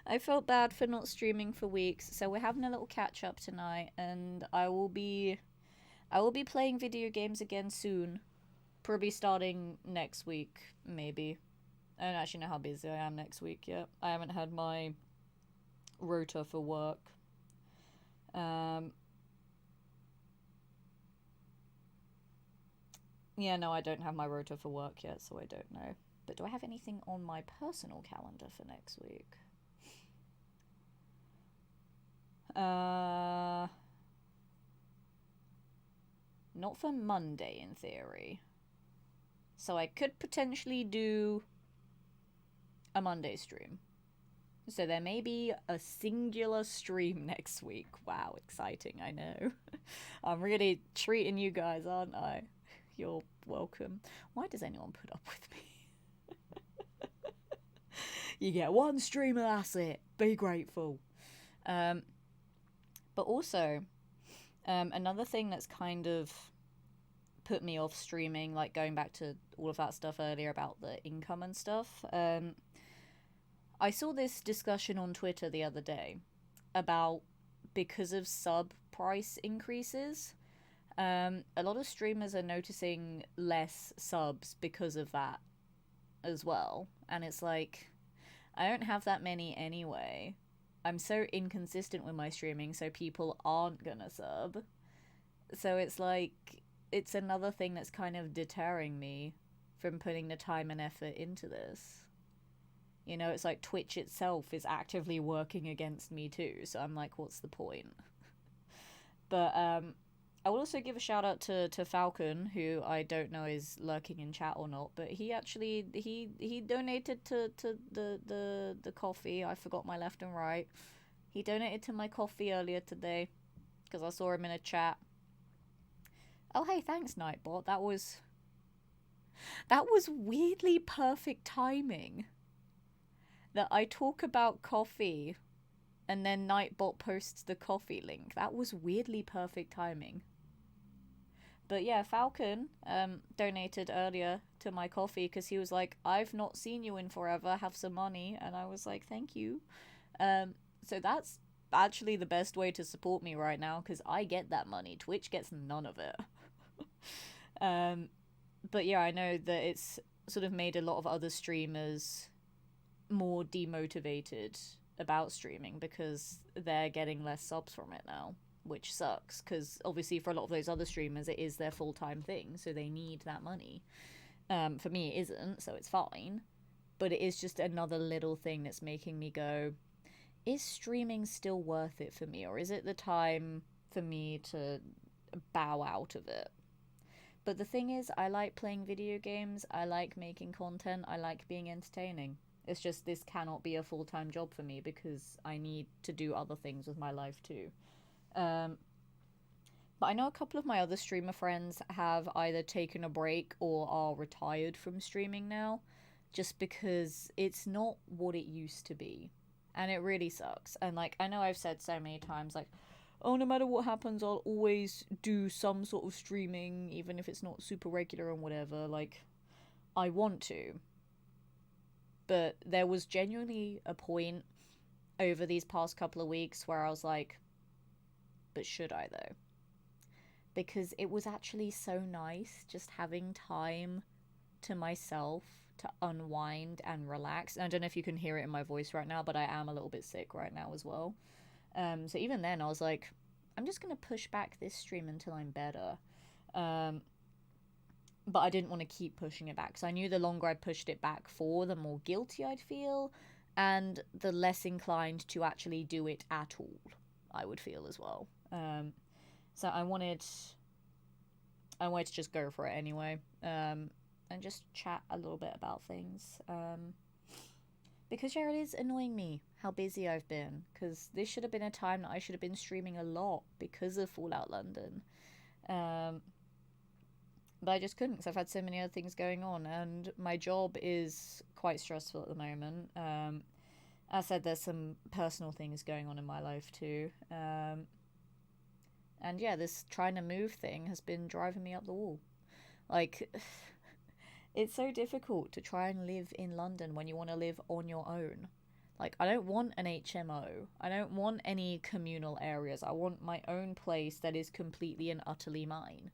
I felt bad for not streaming for weeks, so we're having a little catch up tonight, and I will be playing video games again soon. Probably starting next week, maybe. I don't actually know how busy I am next week yet. I haven't had my rota for work. Um, yeah, no, I don't have my rota for work yet, so I don't know. But do I have anything on my personal calendar for next week? Uh, Not for Monday in theory. So I could potentially do a Monday stream. So there may be a singular stream next week. Wow, exciting, I know. I'm really treating you guys, aren't I? You're welcome. Why does anyone put up with me? You get one stream and that's it. Be grateful. Um, but also, another thing that's kind of put me off streaming, like going back to all of that stuff earlier about the income and stuff, I saw this discussion on Twitter the other day about because of sub price increases, a lot of streamers are noticing less subs because of that as well. And it's like, I don't have that many anyway. I'm so inconsistent with my streaming, so people aren't gonna sub. So it's like, it's another thing that's kind of deterring me from putting the time and effort into this. You know, it's like Twitch itself is actively working against me too, so I'm like, what's the point? But I will also give a shout out to Falcon, who I don't know is lurking in chat or not, but he actually he donated to the coffee. I forgot my left and right. He donated to my coffee earlier today because I saw him in a chat. Oh hey, thanks Nightbot. That was weirdly perfect timing. That I talk about coffee and then Nightbot posts the coffee link. That was weirdly perfect timing. But yeah, Falcon donated earlier to my coffee because he was like, I've not seen you in forever, have some money. And I was like, thank you. So that's actually the best way to support me right now because I get that money. Twitch gets none of it. um, but yeah, I know that it's sort of made a lot of other streamers more demotivated about streaming because they're getting less subs from it now, which sucks because obviously for a lot of those other streamers it is their full-time thing, so they need that money. For me it isn't, so it's fine, but it is just another little thing that's making me go, is streaming still worth it for me, or is it the time for me to bow out of it? But the thing is, I like playing video games, I like making content, I like being entertaining. It's just this cannot be a full-time job for me because I need to do other things with my life too. Um, but I know a couple of my other streamer friends have either taken a break or are retired from streaming now just because it's not what it used to be. And it really sucks. And like, I know I've said so many times, like, oh, no matter what happens, I'll always do some sort of streaming, even if it's not super regular and whatever. Like, I want to. But there was genuinely a point over these past couple of weeks where I was like, but should I though? Because it was actually so nice just having time to myself to unwind and relax. And I don't know if you can hear it in my voice right now, but I am a little bit sick right now as well. So even then, I was like, I'm just going to push back this stream until I'm better. But I didn't want to keep pushing it back because I knew the longer I pushed it back for, the more guilty I'd feel and the less inclined to actually do it at all I would feel as well. So I wanted to just go for it anyway, and just chat a little bit about things. Because yeah, it is annoying me how busy I've been. Because this should have been a time that I should have been streaming a lot because of Fallout London. But I just couldn't because I've had so many other things going on, and my job is quite stressful at the moment. As I said, there's some personal things going on in my life too. And yeah, this trying to move thing has been driving me up the wall. Like, it's so difficult to try and live in London when you want to live on your own. Like, I don't want an HMO. I don't want any communal areas. I want my own place that is completely and utterly mine.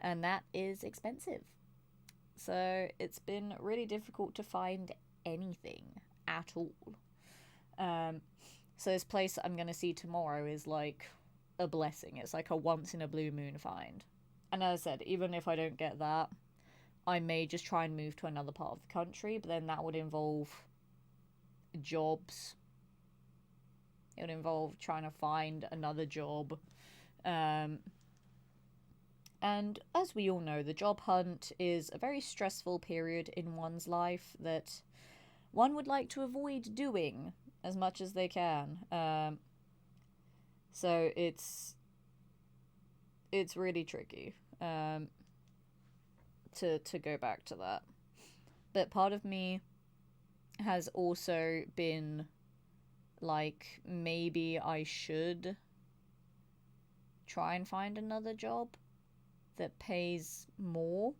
And that is expensive. So it's been really difficult to find anything at all. Um, so this place I'm going to see tomorrow is like a blessing. It's like a once in a blue moon find. And as I said, even if I don't get that, I may just try and move to another part of the country, but then that would involve jobs. It would involve trying to find another job. And as we all know, the job hunt is a very stressful period in one's life that one would like to avoid doing as much as they can. So it's really tricky to go back to that. But part of me has also been like, maybe I should try and find another job that pays more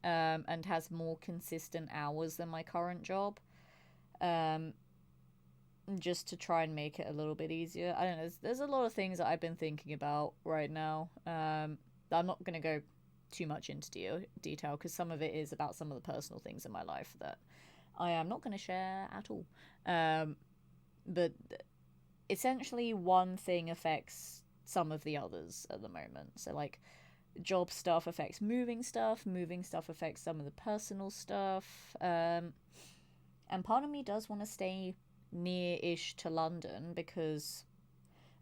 and has more consistent hours than my current job, just to try and make it a little bit easier. I don't know, there's a lot of things that I've been thinking about right now. I'm not going to go too much into detail because some of it is about some of the personal things in my life that I am not going to share at all. But essentially one thing affects some of the others at the moment. So like, job stuff affects moving stuff affects some of the personal stuff, and part of me does want to stay near-ish to London because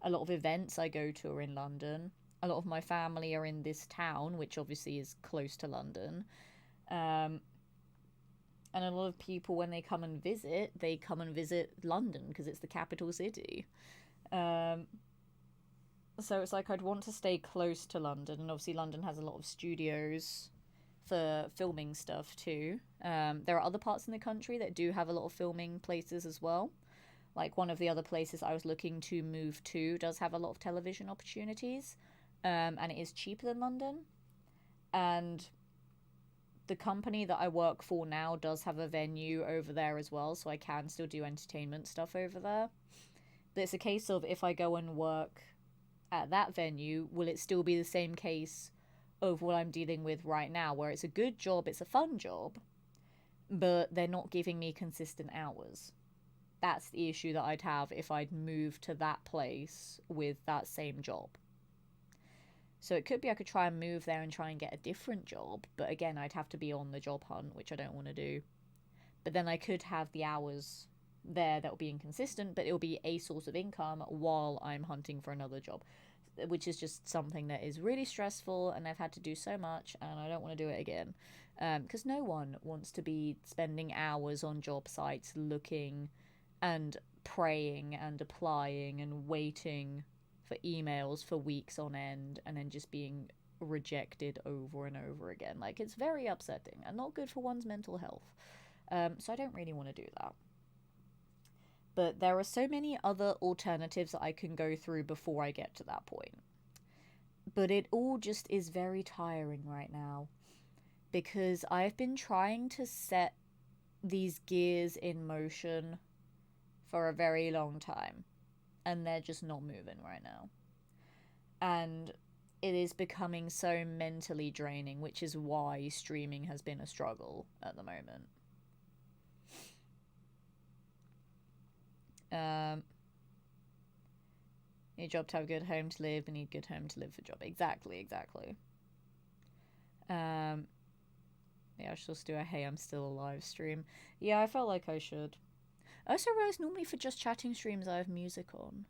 a lot of events I go to are in London. A lot of my family are in this town, which obviously is close to London, and a lot of people, when they come and visit London because it's the capital city. So it's like, I'd want to stay close to London, and obviously London has a lot of studios for filming stuff too. There are other parts in the country that do have a lot of filming places as well. Like, one of the other places I was looking to move to does have a lot of television opportunities, and it is cheaper than London. And the company that I work for now does have a venue over there as well, so I can still do entertainment stuff over there. But it's a case of, if I go and work at that venue, will it still be the same case of what I'm dealing with right now, where it's a good job, it's a fun job, but they're not giving me consistent hours? That's the issue that I'd have if I'd move to that place with that same job. So it could be I could try and move there and try and get a different job, but again, I'd have to be on the job hunt, which I don't want to do. But then I could have the hours there that will be inconsistent, but it'll be a source of income while I'm hunting for another job, which is just something that is really stressful, and I've had to do so much, and I don't want to do it again, because no one wants to be spending hours on job sites looking and praying and applying and waiting for emails for weeks on end and then just being rejected over and over again. Like, it's very upsetting and not good for one's mental health. So I don't really want to do that. But there are so many other alternatives that I can go through before I get to that point. But it all just is very tiring right now, because I've been trying to set these gears in motion for a very long time, and they're just not moving right now. And it is becoming so mentally draining, which is why streaming has been a struggle at the moment. Need job to have a good home to live, and need good home to live for job. Exactly. Yeah, I should just do a "Hey, I'm still alive" stream. Yeah, I felt like I should. I also realized normally for just chatting streams I have music on.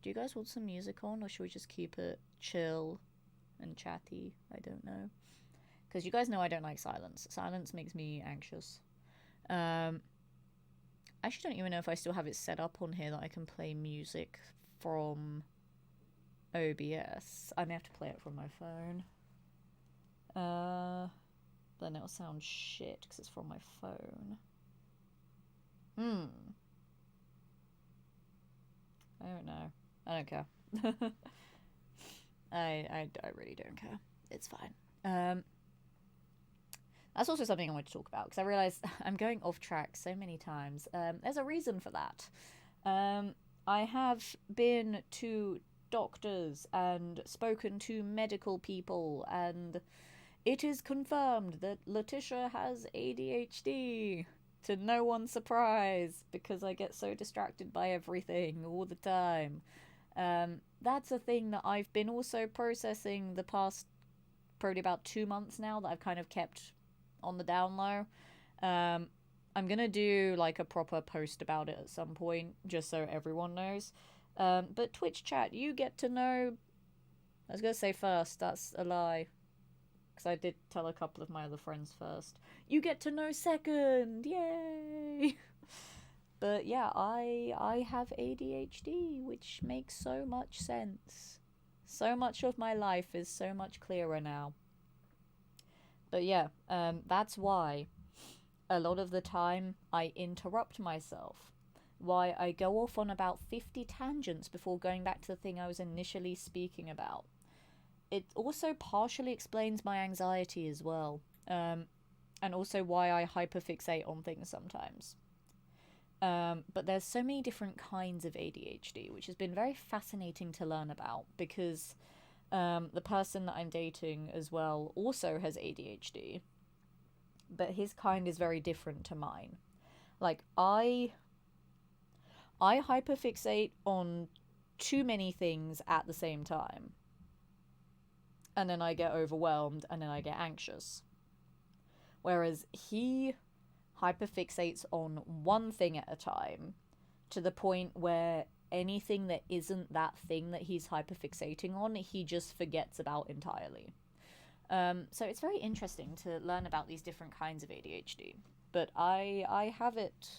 Do you guys want some music on, or should we just keep it chill and chatty? I don't know. Because you guys know I don't like silence. Silence makes me anxious. I actually don't even know if I still have it set up on here that I can play music from OBS. I may have to play it from my phone. Then it'll sound shit because it's from my phone. I don't know. I don't care. I really don't care. It's fine. That's also something I want to talk about because I realize I'm going off track so many times. There's a reason for that. I have been to doctors and spoken to medical people, and it is confirmed that Letitia has ADHD. To no one's surprise, because I get so distracted by everything all the time. That's a thing that I've been also processing the past probably about 2 months now that I've kind of kept on the down low. Um, I'm gonna do like a proper post about it at some point, just so everyone knows. But Twitch chat, you get to know. I was gonna say first, that's a lie. Because I did tell a couple of my other friends first. You get to know second! Yay! But yeah, I have ADHD, which makes so much sense. So much of my life is so much clearer now. But yeah, that's why a lot of the time I interrupt myself. Why I go off on about 50 tangents before going back to the thing I was initially speaking about. It also partially explains my anxiety as well, and also why I hyperfixate on things sometimes. But there's so many different kinds of ADHD, which has been very fascinating to learn about because the person that I'm dating as well also has ADHD, but his kind is very different to mine. Like I hyperfixate on too many things at the same time. And then I get overwhelmed and then I get anxious. Whereas he hyperfixates on one thing at a time to the point where anything that isn't that thing that he's hyperfixating on, he just forgets about entirely. So it's very interesting to learn about these different kinds of ADHD. But I have it.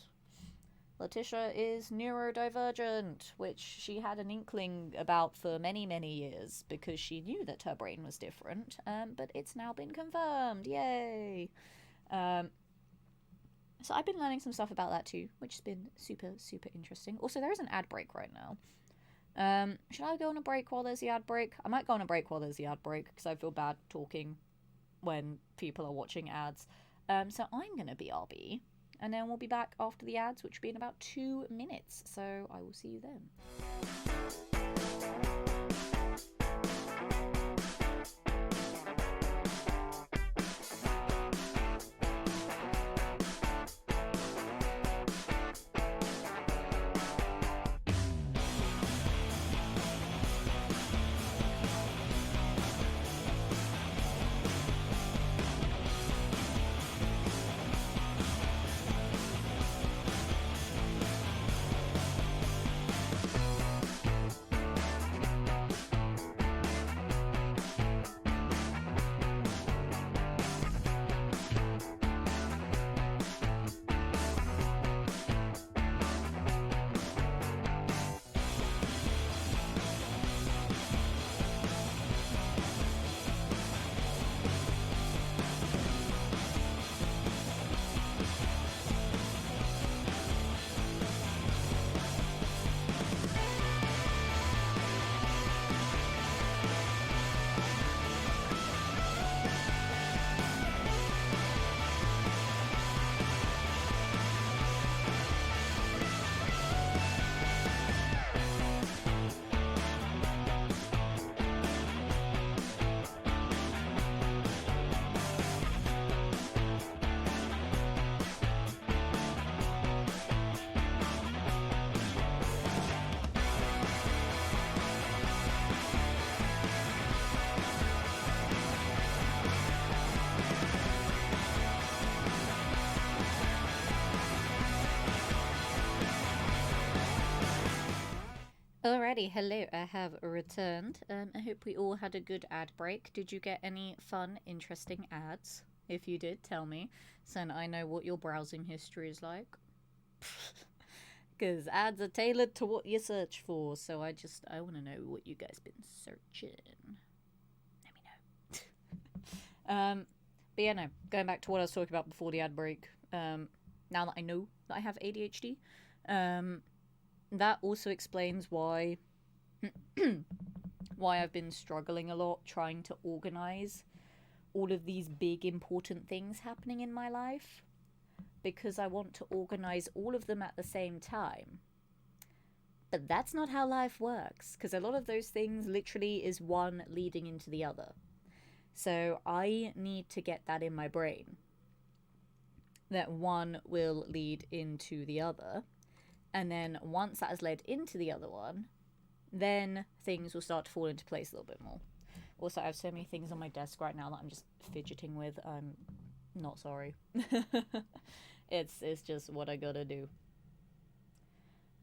Letitia is neurodivergent, which she had an inkling about for many, many years because she knew that her brain was different, but it's now been confirmed. Yay! Um, so I've been learning some stuff about that too, which has been super, super interesting. Also, there is an ad break right now. Should I go on a break while there's the ad break? I might go on a break while there's the ad break because I feel bad talking when people are watching ads. So I'm going to BRB. And then we'll be back after the ads, which will be in about 2 minutes. So I will see you then. Alrighty, hello, I have returned. I hope we all had a good ad break. Did you get any fun, interesting ads? If you did, tell me, so I know what your browsing history is like. Because ads are tailored to what you search for, so I want to know what you guys been searching. Let me know. But yeah, no, going back to what I was talking about before the ad break. Now that I know that I have ADHD, that also explains why why I've been struggling a lot trying to organize all of these big important things happening in my life because I want to organize all of them at the same time. But that's not how life works, because a lot of those things literally is one leading into the other. So I need to get that in my brain, that one will lead into the other. And then once that has led into the other one, then things will start to fall into place a little bit more. Also, I have so many things on my desk right now that I'm just fidgeting with. I'm not sorry. It's just what I gotta do.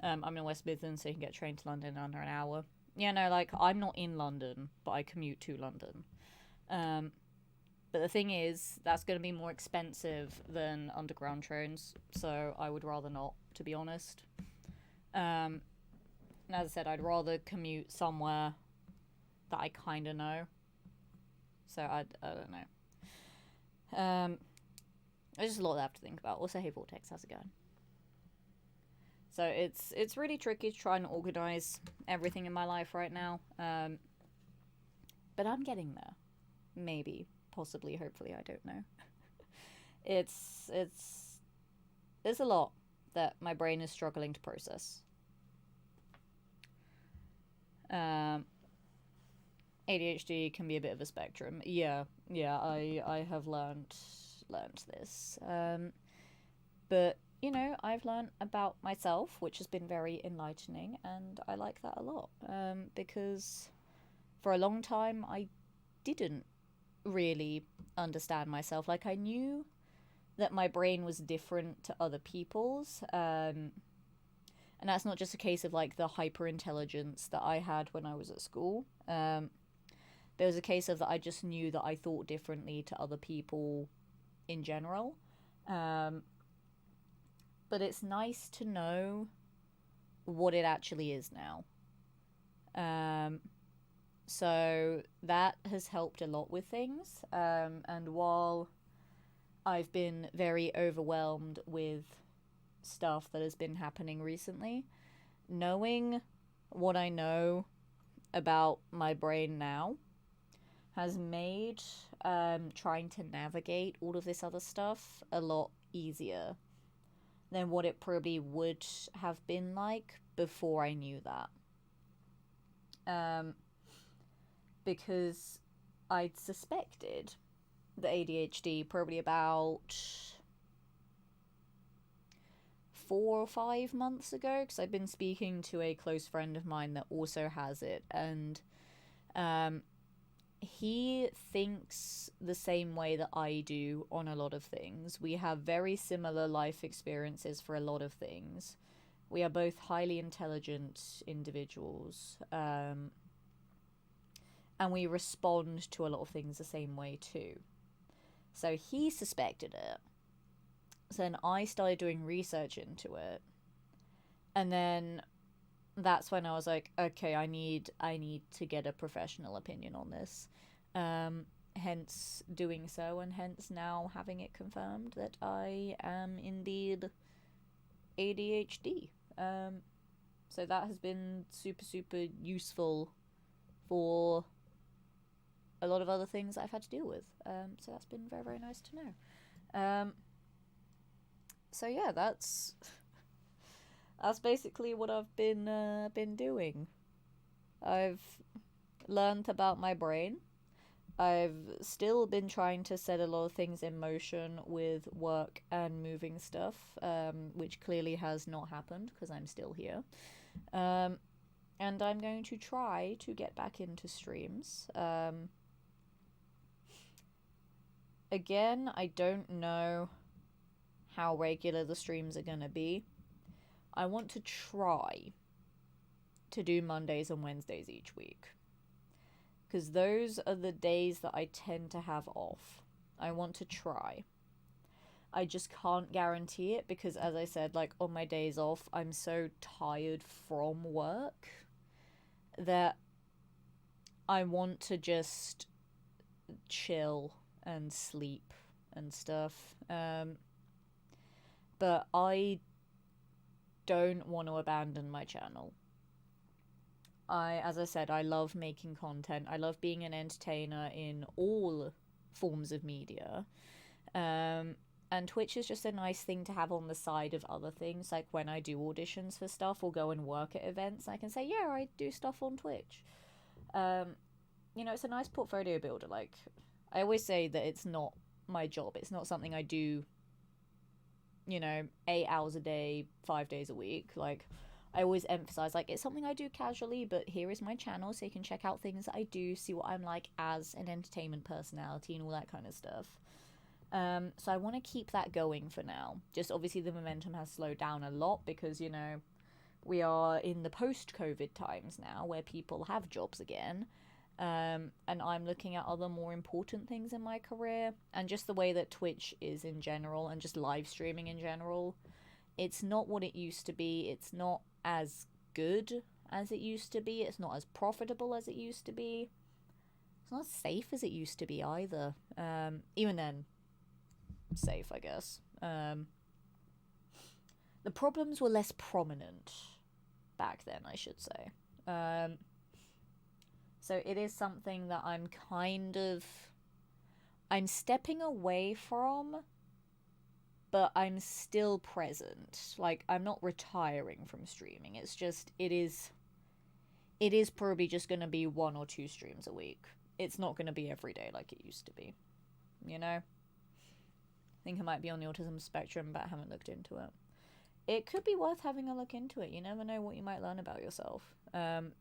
I'm in West Midlands, so you can get a train to London in under an hour. Yeah, no, like, I'm not in London, but I commute to London. But the thing is, that's going to be more expensive than underground trains, so I would rather not, to be honest. And as I said, I'd rather commute somewhere that I kind of know. So I don't know. There's just a lot I have to think about. Also, hey Vortex, how's it going? So it's really tricky to try and organize everything in my life right now. But I'm getting there. Maybe, possibly, hopefully, I don't know. it's there's a lot that my brain is struggling to process. ADHD can be a bit of a spectrum. Yeah, I have learned this. But you know, I've learned about myself, which has been very enlightening, and I like that a lot. Because for a long time I didn't really understand myself. Like, I knew that my brain was different to other people's, and that's not just a case of like the hyper intelligence that I had when I was at school. There was a case of that I just knew that I thought differently to other people in general. But it's nice to know what it actually is now. So that has helped a lot with things. And while I've been very overwhelmed with stuff that has been happening recently, knowing what I know about my brain now has made trying to navigate all of this other stuff a lot easier than what it probably would have been like before I knew that. Because I'd suspected the ADHD probably about 4 or 5 months ago, because I've been speaking to a close friend of mine that also has it, and he thinks the same way that I do on a lot of things. We have very similar life experiences for a lot of things. We are both highly intelligent individuals, and we respond to a lot of things the same way too. So he suspected it. So then I started doing research into it, and then that's when I was like, okay, I need to get a professional opinion on this. Hence doing so, and hence now having it confirmed that I am indeed ADHD. So that has been super, super useful for a lot of other things I've had to deal with. So that's been very, very nice to know. So yeah, that's basically what I've been doing. I've learned about my brain. I've still been trying to set a lot of things in motion with work and moving stuff, which clearly has not happened because I'm still here. And I'm going to try to get back into streams. Again, I don't know how regular the streams are going to be. I want to try to do Mondays and Wednesdays each week, because those are the days that I tend to have off. I want to try. I just can't guarantee it because, as I said, like, on my days off, I'm so tired from work that I want to just chill and sleep and stuff. But I don't want to abandon my channel. As I said, I love making content. I love being an entertainer in all forms of media. Um, and Twitch is just a nice thing to have on the side of other things. Like when I do auditions for stuff or go and work at events, I can say, yeah, I do stuff on Twitch. Um, it's a nice portfolio builder. Like, I always say that it's not my job. It's not something I do, 8 hours a day, 5 days a week. Like, I always emphasize, like, it's something I do casually, but here is my channel so you can check out things that I do, see what I'm like as an entertainment personality and all that kind of stuff. So I want to keep that going for now. Just obviously the momentum has slowed down a lot because, we are in the post-COVID times now where people have jobs again. And I'm looking at other more important things in my career and just the way that Twitch is in general and just live streaming in general. It's not what it used to be. It's not as good as it used to be. It's not as profitable as it used to be. It's not as safe as it used to be either. Even then, safe, I guess. The problems were less prominent back then, I should say. So it is something that I'm stepping away from, but I'm still present. Like, I'm not retiring from streaming. It's just, it is probably just going to be 1 or 2 streams a week. It's not going to be every day like it used to be. I think I might be on the autism spectrum, but I haven't looked into it. It could be worth having a look into it. You never know what you might learn about yourself.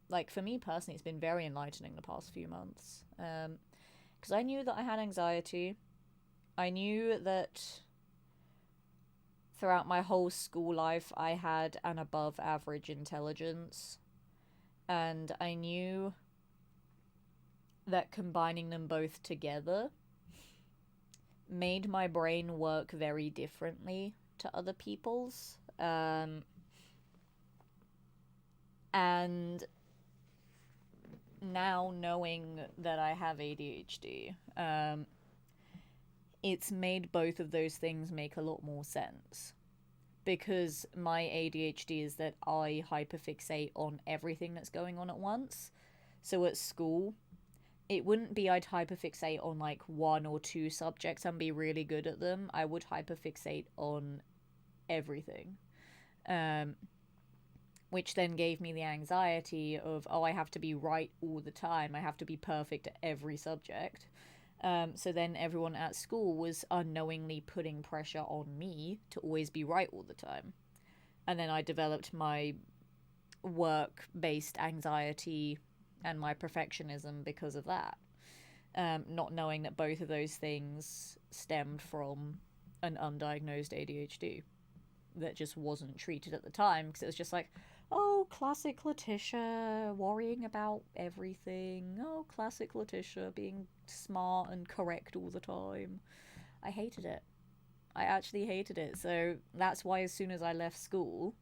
Like, for me personally, it's been very enlightening the past few months. Because I knew that I had anxiety. I knew that throughout my whole school life, I had an above average intelligence. And I knew that combining them both together made my brain work very differently to other people's. And now knowing that I have ADHD, it's made both of those things make a lot more sense. Because my ADHD is that I hyperfixate on everything that's going on at once. So at school, it wouldn't be I'd hyperfixate on like 1 or 2 subjects and be really good at them. I would hyperfixate on everything. Which then gave me the anxiety of, I have to be right all the time. I have to be perfect at every subject. So then everyone at school was unknowingly putting pressure on me to always be right all the time. And then I developed my work-based anxiety and my perfectionism because of that. Not knowing that both of those things stemmed from an undiagnosed ADHD that just wasn't treated at the time, because it was just like, oh, classic Letitia, worrying about everything. Oh, classic Letitia, being smart and correct all the time. I hated it. I actually hated it. So that's why as soon as I left school,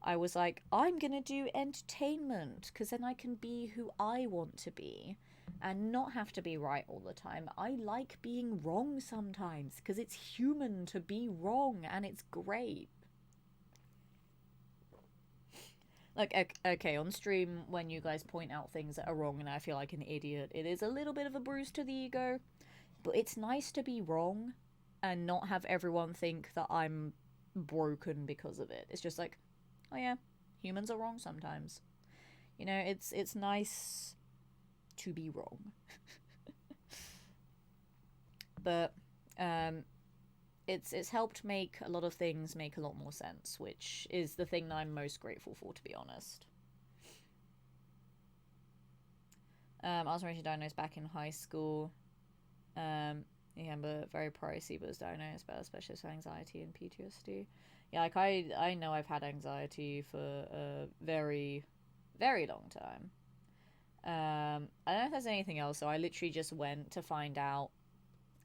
I was like, I'm gonna do entertainment, because then I can be who I want to be and not have to be right all the time. I like being wrong sometimes, because it's human to be wrong and it's great. Like, okay, on stream, when you guys point out things that are wrong and I feel like an idiot, it is a little bit of a bruise to the ego. But it's nice to be wrong and not have everyone think that I'm broken because of it. It's just like, oh yeah, humans are wrong sometimes. It's nice to be wrong. But, it's helped make a lot of things make a lot more sense, which is the thing that I'm most grateful for, to be honest. I was originally diagnosed back in high school. Yeah, but very pricey, but was diagnosed by a specialist for anxiety and PTSD. Yeah, like I know I've had anxiety for a very, very long time. I don't know if there's anything else, so I literally just went to find out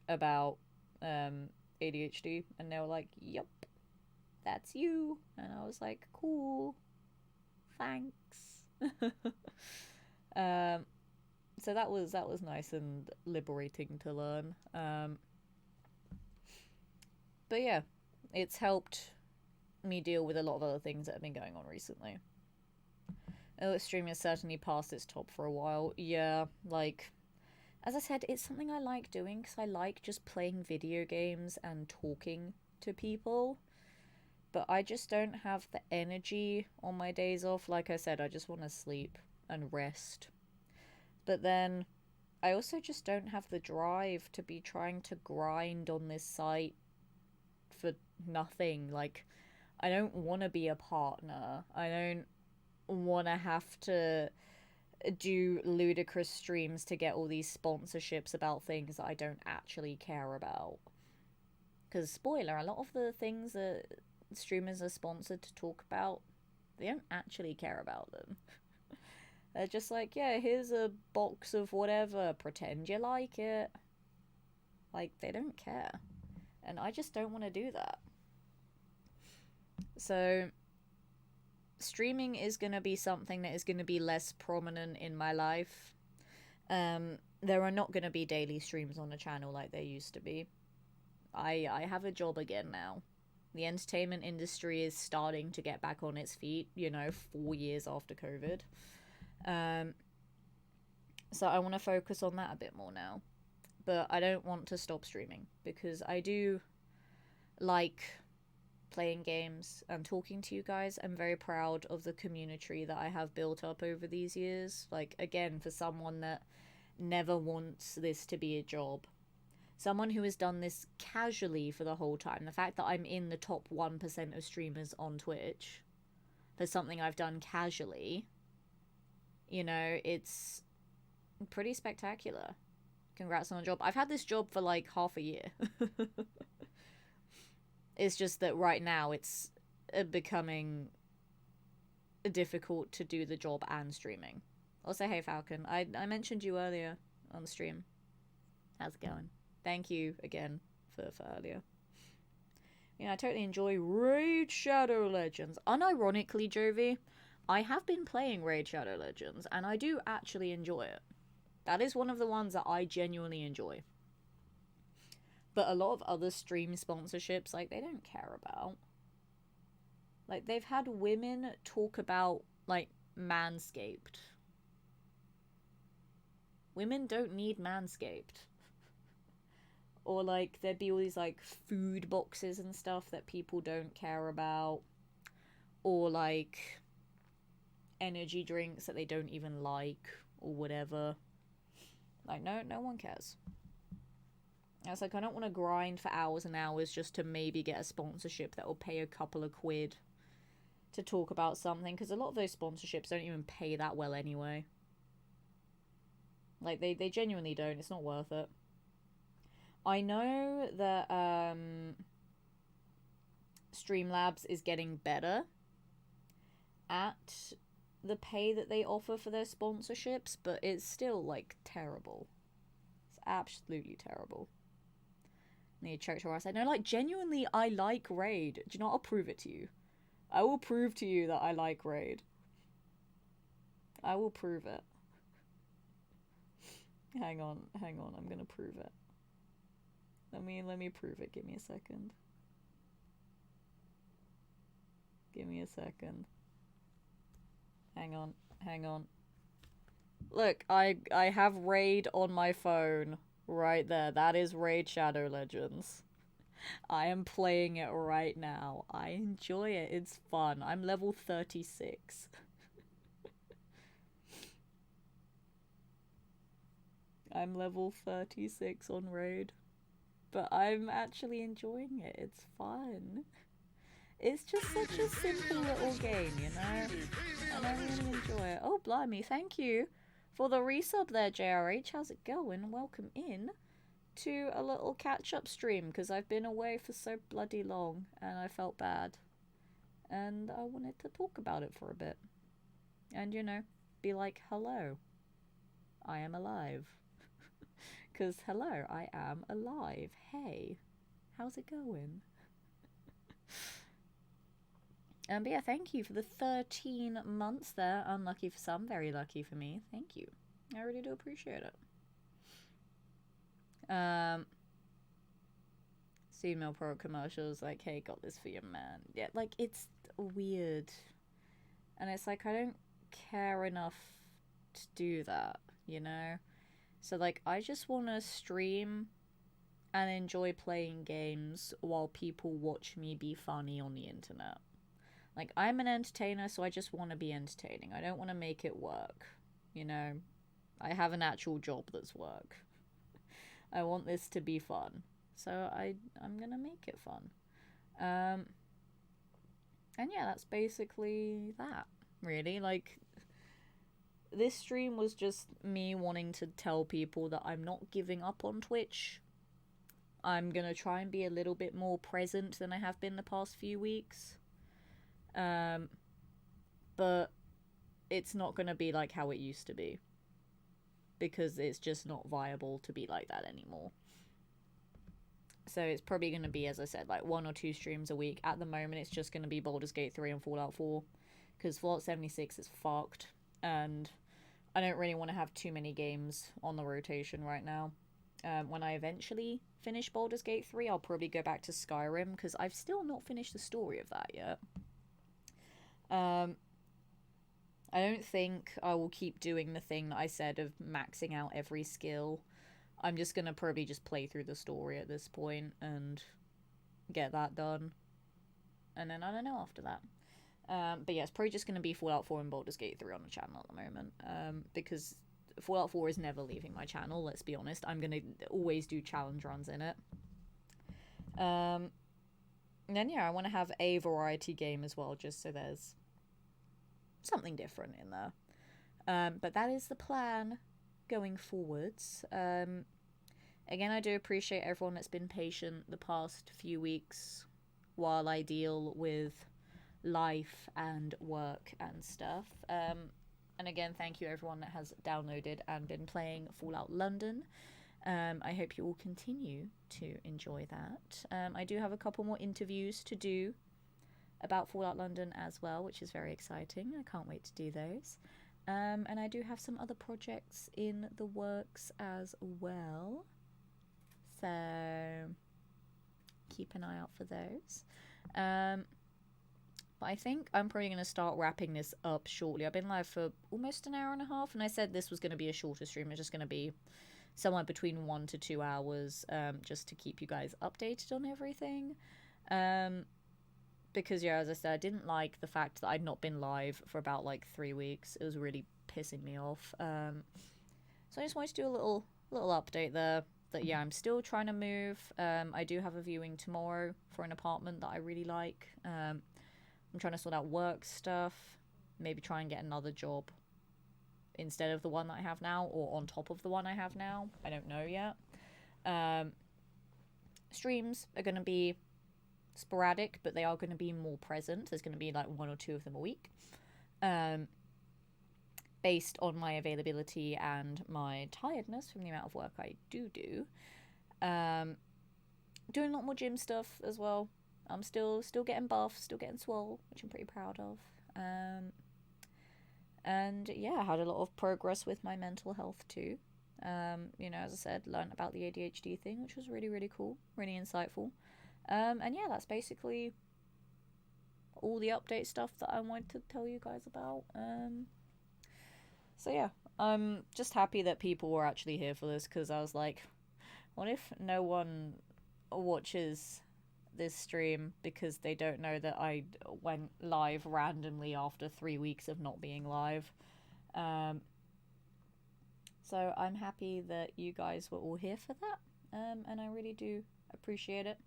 about ADHD, and they were like, "Yep, that's you," and I was like, "Cool, thanks." So that was nice and liberating to learn. But yeah, it's helped me deal with a lot of other things that have been going on recently. Oh, streaming has certainly passed its top for a while. Yeah, like, As I said, it's something I like doing because I like just playing video games and talking to people. But I just don't have the energy on my days off. Like I said, I just want to sleep and rest. But then I also just don't have the drive to be trying to grind on this site for nothing. Like, I don't want to be a partner. I don't want to have to do ludicrous streams to get all these sponsorships about things that I don't actually care about. Because, spoiler, a lot of the things that streamers are sponsored to talk about, they don't actually care about them. They're just like, yeah, here's a box of whatever, pretend you like it. Like, they don't care. And I just don't want to do that. So, streaming is going to be something that is going to be less prominent in my life. There are not going to be daily streams on the channel like there used to be. I have a job again now. The entertainment industry is starting to get back on its feet, 4 years after COVID. So I want to focus on that a bit more now. But I don't want to stop streaming because I do like playing games and talking to you guys. I'm very proud of the community that I have built up over these years. Like, again, for someone that never wants this to be a job, someone who has done this casually for the whole time, the fact that I'm in the top 1% of streamers on Twitch for something I've done casually, it's pretty spectacular. Congrats on the job. I've had this job for like half a year. It's just that right now it's becoming difficult to do the job and streaming. Also, hey Falcon, I mentioned you earlier on the stream. How's it going? Thank you again for earlier. I totally enjoy Raid Shadow Legends. Unironically, Jovi, I have been playing Raid Shadow Legends, and I do actually enjoy it. That is one of the ones that I genuinely enjoy. But a lot of other stream sponsorships, like, they don't care about. Like, they've had women talk about, like, Manscaped. Women don't need Manscaped. Or, like, there'd be all these, like, food boxes and stuff that people don't care about. Or, like, energy drinks that they don't even like. Or whatever. Like, no one cares. I was like, I don't want to grind for hours and hours just to maybe get a sponsorship that will pay a couple of quid to talk about something. Because a lot of those sponsorships don't even pay that well anyway. Like, they genuinely don't. It's not worth it. I know that Streamlabs is getting better at the pay that they offer for their sponsorships, but it's still, like, terrible. It's absolutely terrible. Need to check to us. I know, like, genuinely, I like Raid. Do you know what? I'll prove it to you. I will prove to you that I like Raid. I will prove it. Hang on. I'm gonna prove it. Let me prove it. Give me a second. Hang on. Look, I have Raid on my phone right there. That is Raid Shadow Legends. I am playing it right now. I enjoy it. It's fun. I'm level 36. I'm level 36 on Raid. But I'm actually enjoying it. It's fun. It's just such a simple little game, And I really enjoy it. Oh, blimey, thank you for the resub there, JRH. How's it going? Welcome in to a little catch-up stream, because I've been away for so bloody long, and I felt bad. And I wanted to talk about it for a bit. And, be like, hello. I am alive. Because, hello, I am alive. Hey, how's it going? But yeah, thank you for the 13 months there. Unlucky for some, very lucky for me. Thank you. I really do appreciate it. Female pro commercials like, hey, got this for your man. Yeah, like, it's weird. And it's like, I don't care enough to do that, So, like, I just want to stream and enjoy playing games while people watch me be funny on the internet. Like, I'm an entertainer, so I just want to be entertaining. I don't want to make it work. You know, I have an actual job that's work. I want this to be fun. So I'm going to make it fun. Um, and yeah, that's basically that, really. Like, this stream was just me wanting to tell people that I'm not giving up on Twitch. I'm gonna try and be a little bit more present than I have been the past few weeks. Um, but it's not gonna be like how it used to be. Because it's just not viable to be like that anymore. So it's probably going to be, as I said, like 1 or 2 streams a week. At the moment, it's just going to be Baldur's Gate 3 and Fallout 4. Because Fallout 76 is fucked. And I don't really want to have too many games on the rotation right now. When I eventually finish Baldur's Gate 3, I'll probably go back to Skyrim. Because I've still not finished the story of that yet. I don't think I will keep doing the thing that I said of maxing out every skill. I'm just gonna probably just play through the story at this point and get that done. And then I don't know after that. But yeah, it's probably just gonna be Fallout 4 and Baldur's Gate 3 on the channel at the moment. Because Fallout 4 is never leaving my channel, let's be honest. I'm gonna always do challenge runs in it. And then yeah, I want to have a variety game as well, just so there's something different in there. But that is the plan going forwards. Again, I do appreciate everyone that's been patient the past few weeks while I deal with life and work and stuff. And again, thank you everyone that has downloaded and been playing Fallout London. I hope you will continue to enjoy that. I do have a couple more interviews to do about Fallout London as well, which is very exciting. I can't wait to do those. And I do have some other projects in the works as well. So keep an eye out for those. But I think I'm probably going to start wrapping this up shortly. I've been live for almost an hour and a half, and I said this was going to be a shorter stream. It's just going to be somewhere between 1 to 2 hours, just to keep you guys updated on everything. Because, yeah, as I said, I didn't like the fact that I'd not been live for about, like, 3 weeks. It was really pissing me off. So I just wanted to do a little update there. That, yeah, I'm still trying to move. I do have a viewing tomorrow for an apartment that I really like. I'm trying to sort out work stuff. Maybe try and get another job instead of the one that I have now, or on top of the one I have now. I don't know yet. Streams are going to be sporadic, but they are going to be more present. There's going to be like 1 or 2 of them a week. Based on my availability and my tiredness from the amount of work I do. Doing a lot more gym stuff as well. I'm still getting buff, still getting swole, which I'm pretty proud of. And yeah, I had a lot of progress with my mental health too. You know, as I said, learned about the ADHD thing, which was really, really cool, really insightful. And yeah, that's basically all the update stuff that I wanted to tell you guys about. So yeah, I'm just happy that people were actually here for this, because I was like, what if no one watches this stream because they don't know that I went live randomly after 3 weeks of not being live? So I'm happy that you guys were all here for that, and I really do appreciate it.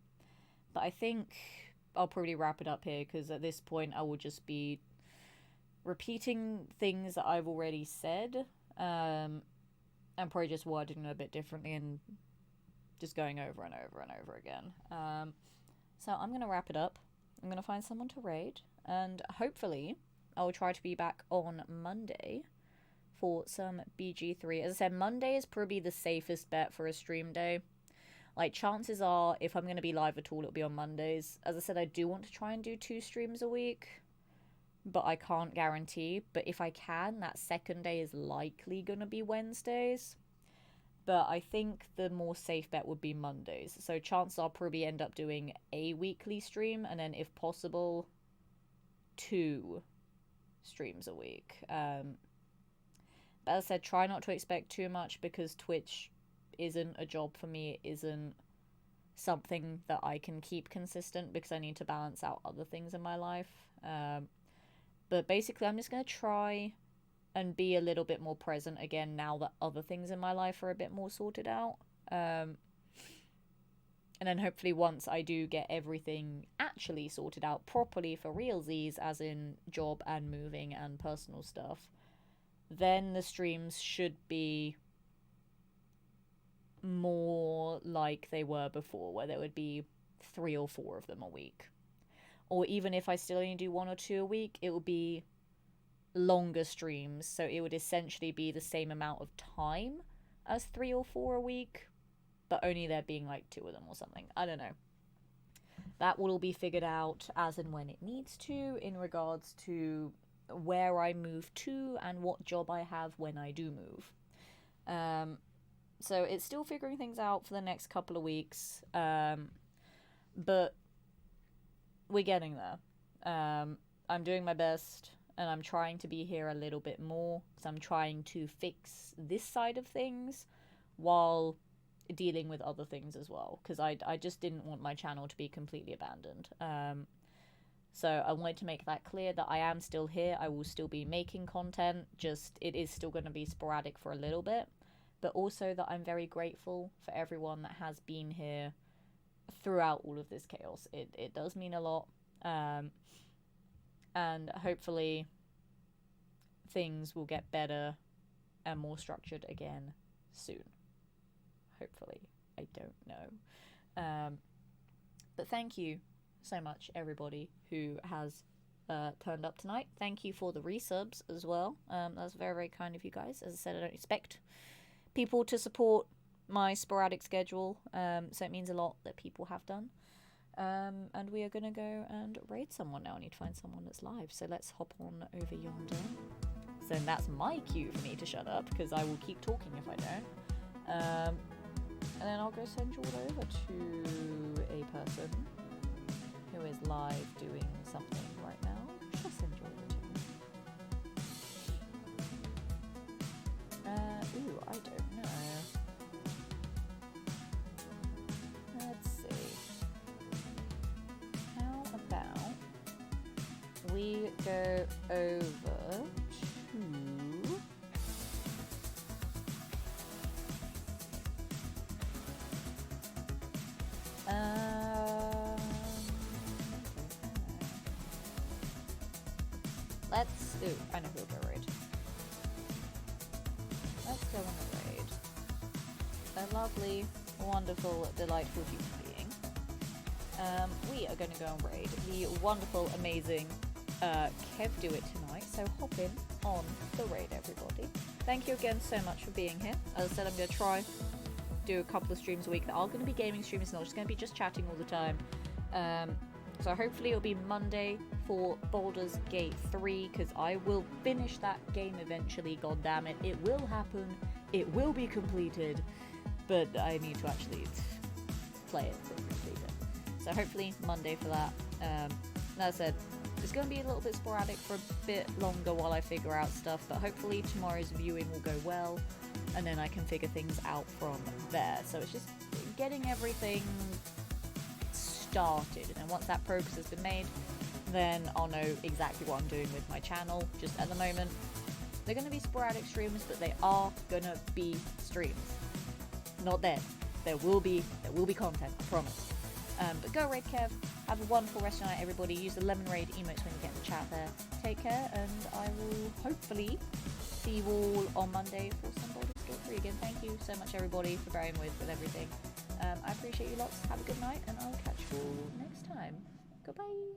But I think I'll probably wrap it up here, because at this point I will just be repeating things that I've already said, and probably just wording them a bit differently and just going over and over and over again. So I'm going to wrap it up. I'm going to find someone to raid, and hopefully I'll try to be back on Monday for some BG3. As I said, Monday is probably the safest bet for a stream day. Like, chances are, if I'm going to be live at all, it'll be on Mondays. As I said, I do want to try and do 2 streams a week, but I can't guarantee. But if I can, that second day is likely going to be Wednesdays. But I think the more safe bet would be Mondays. So chances are I'll probably end up doing a weekly stream, and then if possible, 2 streams a week. as I said, try not to expect too much because Twitch isn't a job for me. It isn't something that I can keep consistent because I need to balance out other things in my life. But basically, I'm just going to try and be a little bit more present again now that other things in my life are a bit more sorted out. And then hopefully once I do get everything actually sorted out properly for realsies, as in job and moving and personal stuff, then the streams should be more like they were before, where there would be 3 or 4 of them a week. Or even if I still only do 1 or 2 a week, it would be longer streams, so it would essentially be the same amount of time as 3 or 4 a week, but only there being like 2 of them or something. I don't know. That will all be figured out as and when it needs to, in regards to where I move to and what job I have when I do move. So it's still figuring things out for the next couple of weeks, but we're getting there. I'm doing my best, and I'm trying to be here a little bit more, because I'm trying to fix this side of things while dealing with other things as well, because I just didn't want my channel to be completely abandoned. So I wanted to make that clear that I am still here. I will still be making content, just it is still going to be sporadic for a little bit, but also that I'm very grateful for everyone that has been here throughout all of this chaos. It does mean a lot. And hopefully things will get better and more structured again soon. Hopefully. I don't know. But thank you so much, everybody who has turned up tonight. Thank you for the resubs as well. That's very, very kind of you guys. As I said, I don't expect people to support my sporadic schedule, so it means a lot that people have done. And we are going to go and raid someone now. I need to find someone that's live, so let's hop on over yonder. So that's my cue for me to shut up, because I will keep talking if I don't. And then I'll go send you all over to a person who is live doing something right now. Should I send you over to? Ooh, I don't know. Let's see. How about we go over to... let's... Ooh, I know who'll go raid. Let's go on a raid. A lovely, wonderful, delightful human being. We are going to go on raid the wonderful, amazing Kev Do It tonight. So hop in on the raid, everybody. Thank you again so much for being here. As I said, I'm going to try do a couple of streams a week that are going to be gaming streams, not just going to be just chatting all the time. So hopefully it'll be Monday for Baldur's Gate 3, because I will finish that game eventually, goddammit. It will happen, it will be completed, but I need to actually play it to complete it. So hopefully Monday for that. As I said, it's going to be a little bit sporadic for a bit longer while I figure out stuff, but hopefully tomorrow's viewing will go well, and then I can figure things out from there. So it's just getting everything started, and then once that progress has been made, then I'll know exactly what I'm doing with my channel. Just at the moment, they're going to be sporadic streams, but they are going to be streams. Not dead. There will be content, I promise. But go raid Kev. Have a wonderful rest of the night, everybody. Use the lemon raid emotes when you get in the chat there. Take care, and I will hopefully see you all on Monday for some Baldur's Gate 3 again. Thank you so much, everybody, for bearing with everything. I appreciate you lots. Have a good night, and I'll catch you all next time. Goodbye.